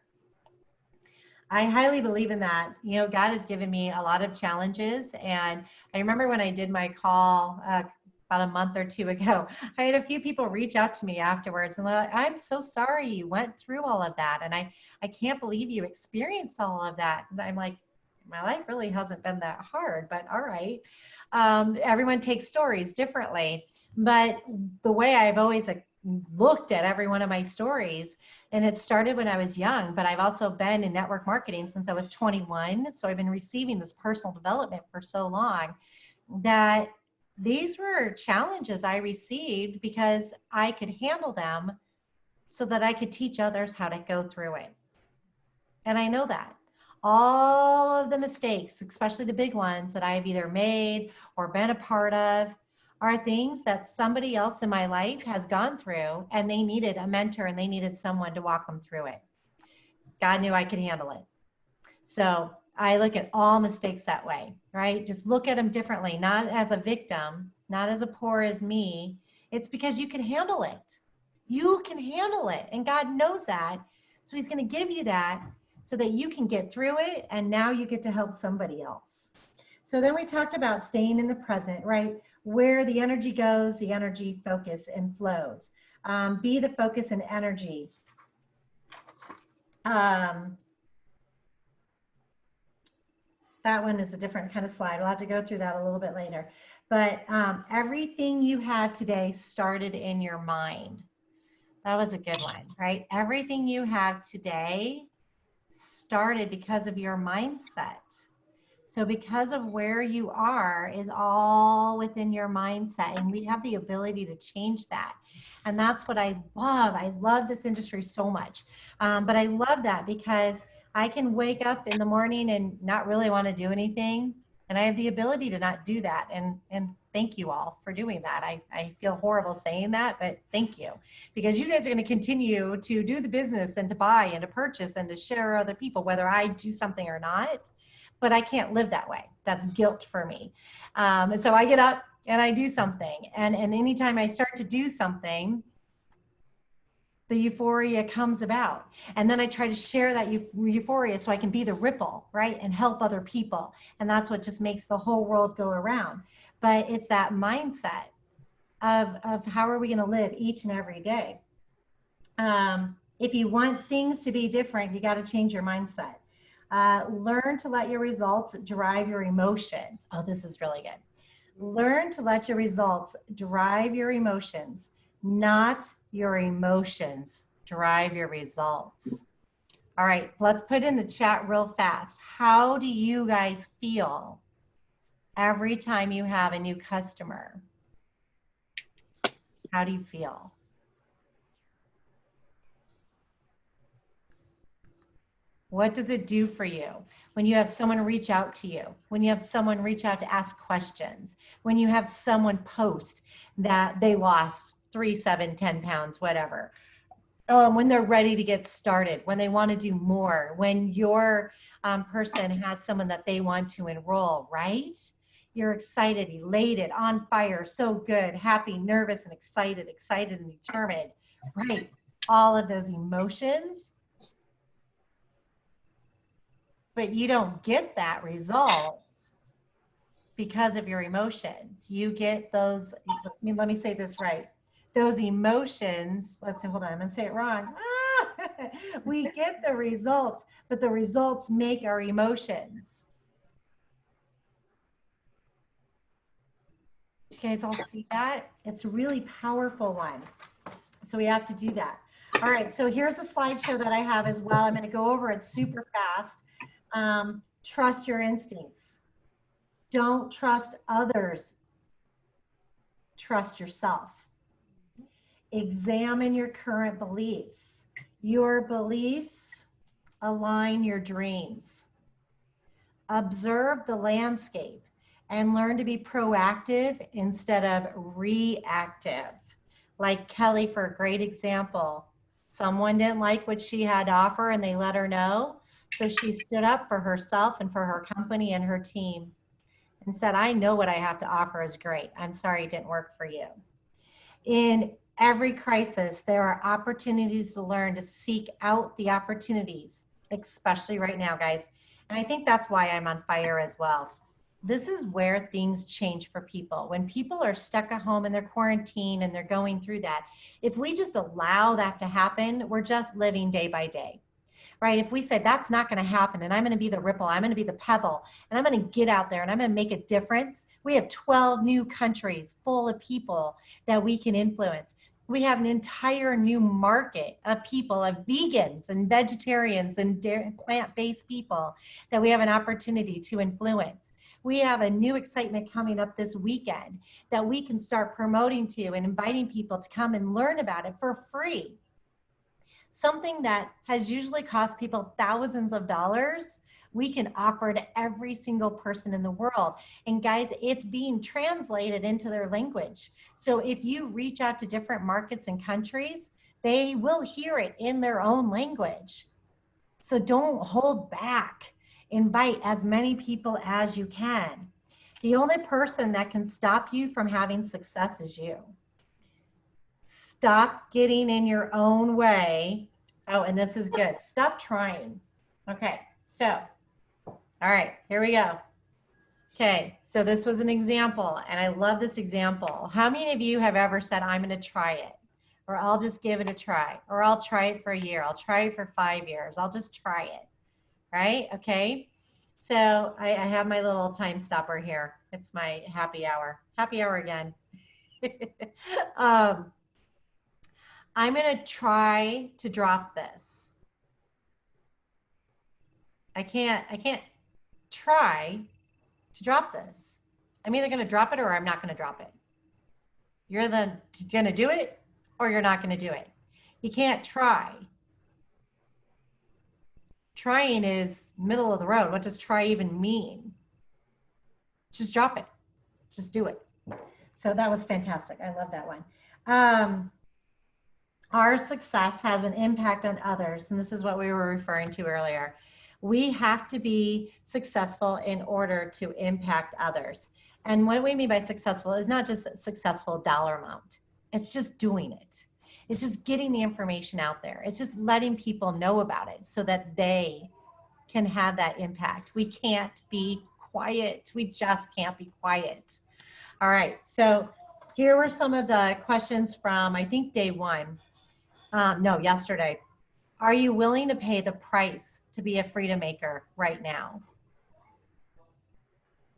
A: I highly believe in that. You know, God has given me a lot of challenges. And I remember when I did my call about a month or two ago, I had a few people reach out to me afterwards and they're like, I'm so sorry you went through all of that. And I can't believe you experienced all of that. And I'm like, my life really hasn't been that hard, but all right. Everyone takes stories differently. But the way I've always looked at every one of my stories, and it started when I was young, but I've also been in network marketing since I was 21. So I've been receiving this personal development for so long that these were challenges I received because I could handle them so that I could teach others how to go through it. And I know that all of the mistakes, especially the big ones that I've either made or been a part of, are things that somebody else in my life has gone through and they needed a mentor and they needed someone to walk them through it. God knew I could handle it. So I look at all mistakes that way, right? Just look at them differently, not as a victim, not as a poor as me. It's because you can handle it. You can handle it. And God knows that. So he's going to give you that so that you can get through it. And now you get to help somebody else. So then we talked about staying in the present, right? Where the energy goes, the energy focus and flows. Be the focus and energy. That one is a different kind of slide. We'll have to go through that a little bit later. But everything you have today started in your mind. That was a good one, right? Everything you have today started because of your mindset. So because of where you are is all within your mindset, and we have the ability to change that. And that's what I love. I love this industry so much. But I love that because I can wake up in the morning and not really want to do anything. And I have the ability to not do that. And thank you all for doing that. I feel horrible saying that, but thank you. Because you guys are going to continue to do the business and to buy and to purchase and to share other people, whether I do something or not. But I can't live that way. That's guilt for me. And so I get up and I do something. And anytime I start to do something, the euphoria comes about. And then I try to share that euphoria so I can be the ripple, right? And help other people. And that's what just makes the whole world go around. But it's that mindset of how are we going to live each and every day. If you want things to be different, you got to change your mindset. Learn to let your results drive your emotions. Oh, this is really good. Learn to let your results drive your emotions, not your emotions drive your results. All right, let's put in the chat real fast. How do you guys feel every time you have a new customer? How do you feel? What does it do for you when you have someone reach out to you, when you have someone reach out to ask questions, when you have someone post that they lost 3, 7, 10 pounds, whatever, when they're ready to get started, when they want to do more, when your person has someone that they want to enroll, right? You're excited, elated, on fire, so good, happy, nervous, and excited and determined, right? All of those emotions. But you don't get that result because of your emotions. You get those, let me say this right. Those emotions, let's say, hold on, I'm gonna say it wrong. We get the results, but the results make our emotions. You guys all see that? It's a really powerful one. So we have to do that. All right, so here's a slideshow that I have as well. I'm gonna go over it super fast. Trust your instincts. Don't trust others. Trust yourself. Examine your current beliefs. Your beliefs align your dreams. Observe the landscape and learn to be proactive instead of reactive. Like Kelly, for a great example. Someone didn't like what she had to offer and they let her know. So she stood up for herself and for her company and her team. and said, I know what I have to offer is great. I'm sorry it didn't work for you. In every crisis, there are opportunities to learn, to seek out the opportunities, especially right now, guys. And I think that's why I'm on fire as well. This is where things change for people. When people are stuck at home and they're quarantined and they're going through that, if we just allow that to happen, we're just living day by day, right? If we say that's not going to happen and I'm going to be the ripple, I'm going to be the pebble, and I'm going to get out there and I'm going to make a difference. We have 12 new countries full of people that we can influence. We have an entire new market of people, of vegans and vegetarians and plant-based people that we have an opportunity to influence. We have a new excitement coming up this weekend that we can start promoting to and inviting people to come and learn about it for free. Something that has usually cost people thousands of dollars, we can offer to every single person in the world. And guys, it's being translated into their language. So if you reach out to different markets and countries, they will hear it in their own language. So don't hold back. Invite as many people as you can. The only person that can stop you from having success is you. Stop getting in your own way. Oh, and this is good. Stop trying. Okay, so, all right, here we go. Okay, so this was an example, and I love this example. How many of you have ever said, I'm going to try it, or I'll just give it a try, or I'll try it for a year, I'll try it for 5 years, I'll just try it, right? Okay, so I have my little time stopper here. It's my happy hour again. I'm going to try to drop this. I can't try to drop this. I'm either going to drop it or I'm not going to drop it. You're then going to do it or you're not going to do it. You can't try. Trying is middle of the road. What does try even mean? Just drop it. Just do it. So that was fantastic. I love that one. Our success has an impact on others, and this is what we were referring to earlier. We have to be successful in order to impact others. And what we mean by successful is not just a successful dollar amount. It's just doing it. It's just getting the information out there. It's just letting people know about it so that they can have that impact. We can't be quiet. We just can't be quiet. All right, so here were some of the questions from, I think, day one. No, yesterday. Are you willing to pay the price to be a freedom maker right now?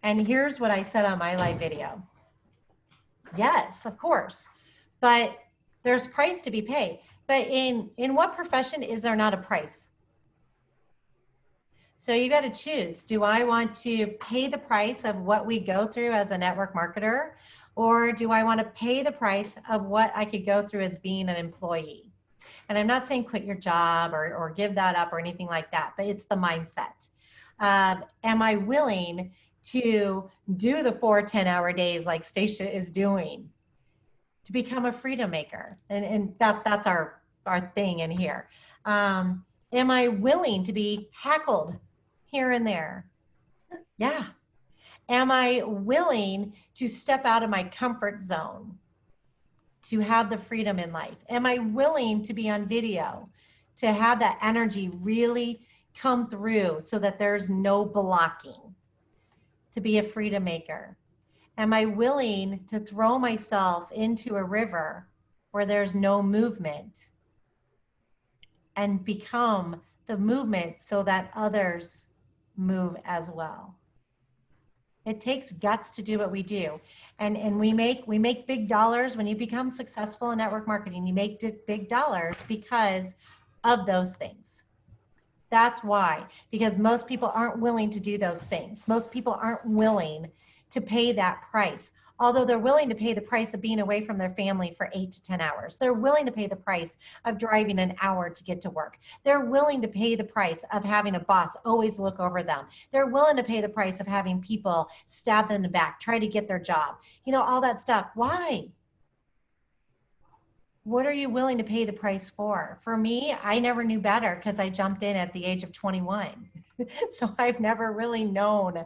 A: And here's what I said on my live video. Yes, of course, but there's price to be paid. But in what profession is there not a price? So you got to choose. Do I want to pay the price of what we go through as a network marketer, or do I want to pay the price of what I could go through as being an employee? And I'm not saying quit your job or give that up or anything like that, but it's the mindset. Am I willing to do the 4 10-hour days like Stacia is doing to become a freedom maker? And that's our thing in here. Am I willing to be heckled here and there? Yeah. Am I willing to step out of my comfort zone to have the freedom in life? Am I willing to be on video, to have that energy really come through so that there's no blocking, to be a freedom maker? Am I willing to throw myself into a river where there's no movement and become the movement so that others move as well? It takes guts to do what we do. And we make big dollars. When you become successful in network marketing, you make big dollars because of those things. That's why, because most people aren't willing to do those things. Most people aren't willing to pay that price. Although they're willing to pay the price of being away from their family for 8 to 10 hours. They're willing to pay the price of driving an hour to get to work. They're willing to pay the price of having a boss always look over them. They're willing to pay the price of having people stab them in the back, try to get their job. You know, all that stuff. Why? What are you willing to pay the price for? For me, I never knew better because I jumped in at the age of 21. So I've never really known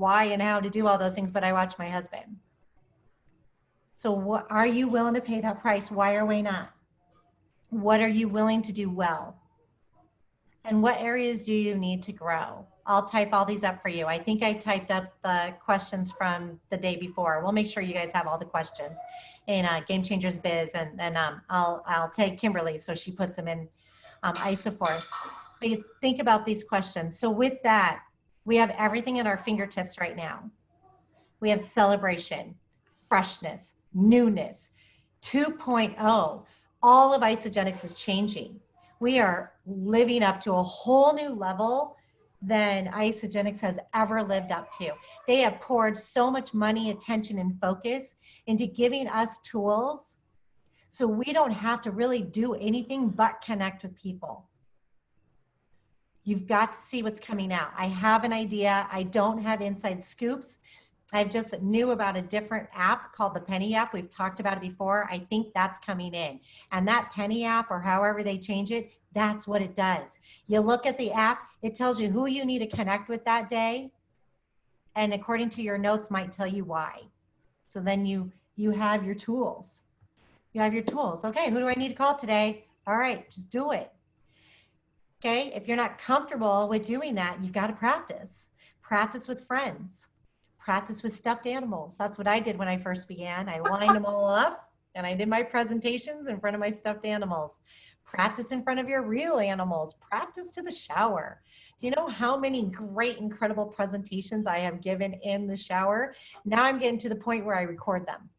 A: why and how to do all those things, but I watch my husband. So what are you willing to pay that price? Why or why not? What are you willing to do well? And what areas do you need to grow? I'll type all these up for you. I think I typed up the questions from the day before. We'll make sure you guys have all the questions in Game Changers Biz, and then I'll take Kimberly so she puts them in Isoforce. But you think about these questions. So with that, we have everything at our fingertips right now. We have celebration, freshness, newness, 2.0. All of Isogenics is changing. We are living up to a whole new level than Isogenics has ever lived up to. They have poured so much money, attention, and focus into giving us tools so we don't have to really do anything but connect with people. You've got to see what's coming out. I have an idea. I don't have inside scoops. I just knew about a different app called the Penny app. We've talked about it before. I think that's coming in. And that Penny app, or however they change it, that's what it does. You look at the app, it tells you who you need to connect with that day. And according to your notes, might tell you why. So then you have your tools. You have your tools. Okay, who do I need to call today? All right, just do it. Okay, if you're not comfortable with doing that, you've got to practice. Practice with friends. Practice with stuffed animals. That's what I did when I first began. I lined them all up and I did my presentations in front of my stuffed animals. Practice in front of your real animals. Practice to the shower. Do you know how many great, incredible presentations I have given in the shower? Now I'm getting to the point where I record them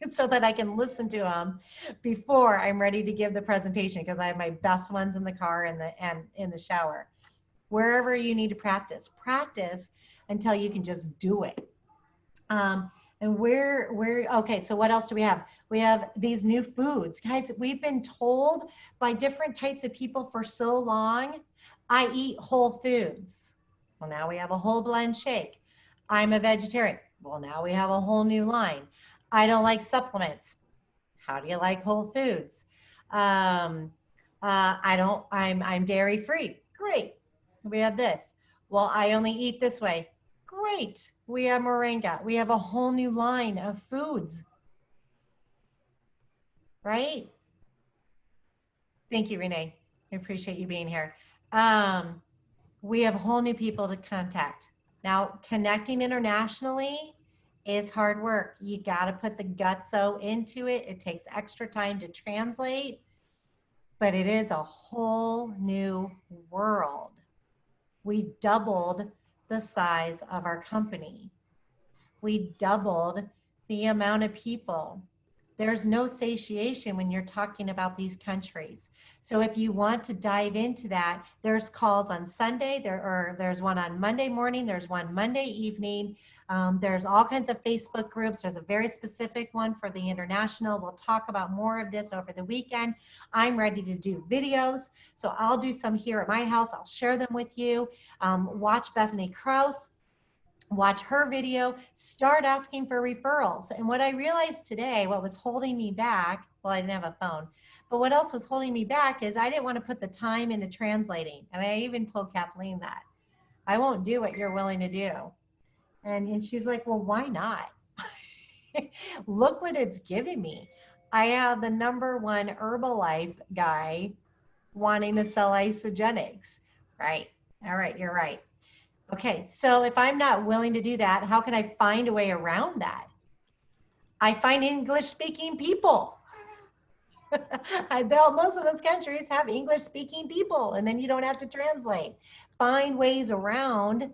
A: so that I can listen to them before I'm ready to give the presentation, because I have my best ones in the car and in the shower. Wherever you need to practice, practice until you can just do it. And okay, so what else do we have? We have these new foods. Guys, we've been told by different types of people for so long, I eat whole foods. Well, now we have a whole blend shake. I'm a vegetarian. Well, now we have a whole new line. I don't like supplements. How do you like whole foods? I'm dairy free. Great. We have this. Well, I only eat this way. Great. We have moringa. We have a whole new line of foods. Right? Thank you, Renee. I appreciate you being here. We have whole new people to contact. Now, connecting internationally is hard work. You got to put the gutso into it. It takes extra time to translate, but it is a whole new world. We doubled the size of our company. We doubled the amount of people. There's no satiation when you're talking about these countries. So if you want to dive into that, there's calls on Sunday, there's one on Monday morning, there's one Monday evening. There's all kinds of Facebook groups. There's a very specific one for the international. We'll talk about more of this over the weekend. I'm ready to do videos. So I'll do some here at my house. I'll share them with you. Watch Bethany Krause. Watch her video, start asking for referrals. And what I realized today, what was holding me back, well, I didn't have a phone, but what else was holding me back is I didn't want to put the time into translating. And I even told Kathleen that. I won't do what you're willing to do. And she's like, well, why not? Look what it's given me. I have the #1 Herbalife guy wanting to sell Isogenics, right? All right, you're right. Okay, so if I'm not willing to do that, how can I find a way around that? I find English-speaking people. Most of those countries have English-speaking people, and then you don't have to translate. Find ways around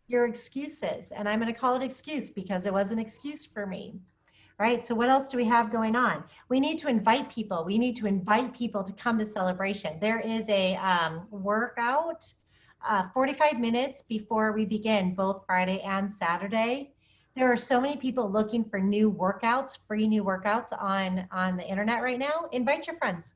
A: your excuses, and I'm going to call it excuse because it was an excuse for me. Right, so what else do we have going on? We need to invite people. We need to invite people to come to Celebration. There is a workout 45 minutes before we begin, both Friday and Saturday. There are so many people looking for new workouts, free new workouts on the internet right now. Invite your friends.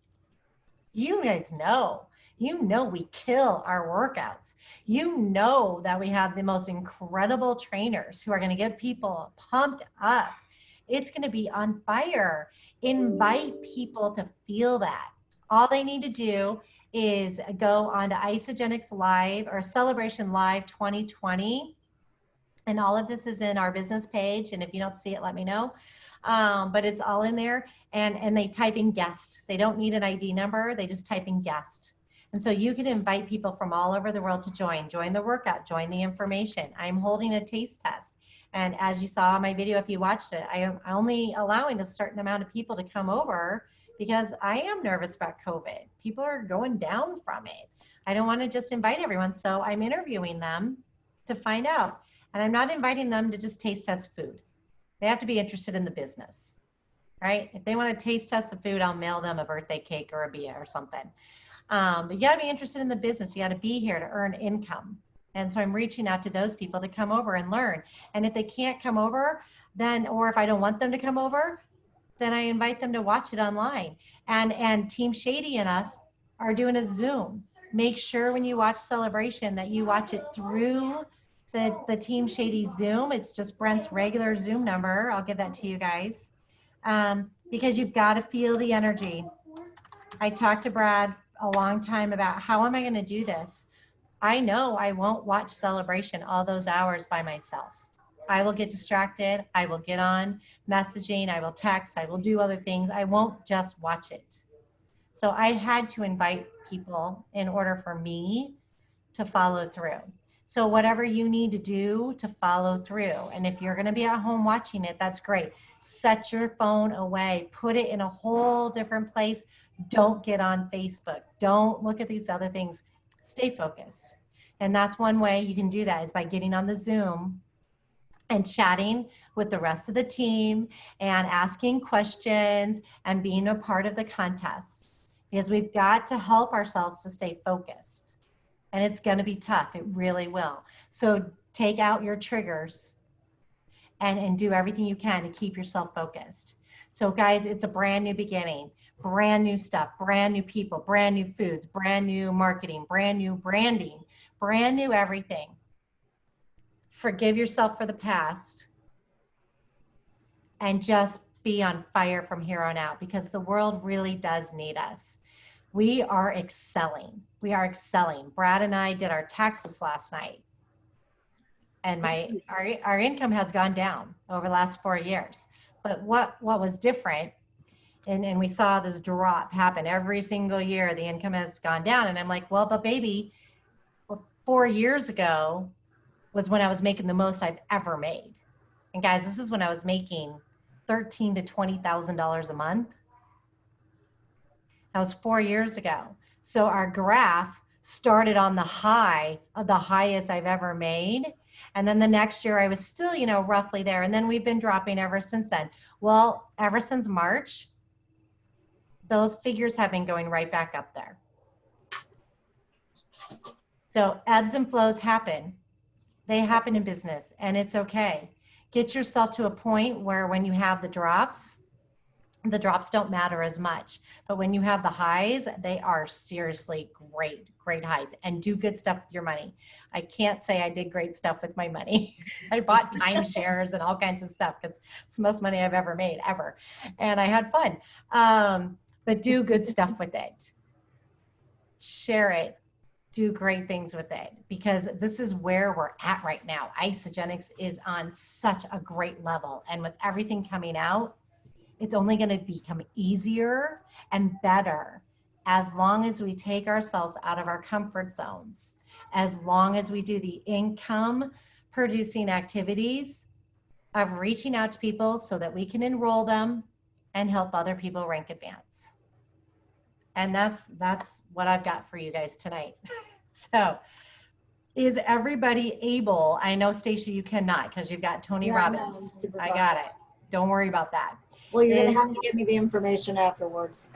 A: You guys know we kill our workouts. You know that we have the most incredible trainers who are going to get people pumped up. It's going to be on fire. Invite people to feel that. All they need to do is go on to Isogenics Live or Celebration Live 2020 And all of this is in our business page. And if you don't see it, let me know. But it's all in there. And they type in guest. They don't need an ID number. They just type in guest. And so you can invite people from all over the world to join the workout, join the information. I'm holding a taste test. And as you saw in my video, if you watched it, I am only allowing a certain amount of people to come over because I am nervous about COVID. People are going down from it. I don't want to just invite everyone. So I'm interviewing them to find out. And I'm not inviting them to just taste test food. They have to be interested in the business, right? If they want to taste test the food, I'll mail them a birthday cake or a beer or something. But you got to be interested in the business. You got to be here to earn income. And so I'm reaching out to those people to come over and learn. And if they can't come over, then, or if I don't want them to come over, then I invite them to watch it online. And Team Shady and us are doing a Zoom. Make sure when you watch Celebration that you watch it through the Team Shady Zoom. It's just Brent's regular Zoom number. I'll give that to you guys. Because you've got to feel the energy. I talked to Brad a long time about how am I going to do this? I know I won't watch Celebration all those hours by myself. I will get distracted. I will get on messaging. I will text. I will do other things. I won't just watch it. So I had to invite people in order for me to follow through. So whatever you need to do to follow through. And if you're going to be at home watching it, that's great. Set your phone away. Put it in a whole different place. Don't get on Facebook. Don't look at these other things. Stay focused. And that's one way you can do that is by getting on the Zoom and chatting with the rest of the team and asking questions and being a part of the contest. Because we've got to help ourselves to stay focused. And it's going to be tough. It really will. So take out your triggers and do everything you can to keep yourself focused. So guys, it's a brand new beginning, brand new stuff, brand new people, brand new foods, brand new marketing, brand new branding, brand new everything. Forgive yourself for the past and just be on fire from here on out because the world really does need us. We are excelling. We are excelling. Brad and I did our taxes last night. And our income has gone down over the last 4 years. But what was different, and we saw this drop happen every single year, the income has gone down. And I'm like, well, but baby, 4 years ago was when I was making the most I've ever made. And guys, this is when I was making $13,000 to $20,000 a month. That was 4 years ago. So our graph started on the high of the highest I've ever made. And then the next year I was still, roughly there. And then we've been dropping ever since then. Well, ever since March, those figures have been going right back up there. So ebbs and flows happen. They happen in business and it's okay. Get yourself to a point where when you have the drops don't matter as much. But when you have the highs, they are seriously great highs. And do good stuff with your money. I can't say I did great stuff with my money. I bought timeshares and all kinds of stuff because it's the most money I've ever made, ever. And I had fun. But do good stuff with it. Share it. Do great things with it because this is where we're at right now. Isogenics is on such a great level. And with everything coming out, it's only going to become easier and better as long as we take ourselves out of our comfort zones, as long as we do the income producing activities of reaching out to people so that we can enroll them and help other people rank advance. And that's what I've got for you guys tonight. So is everybody able? I know, Stacia, you cannot because you've got Tony Robbins. I got it. Don't worry about that.
B: Well, you're going to have to give me the information afterwards.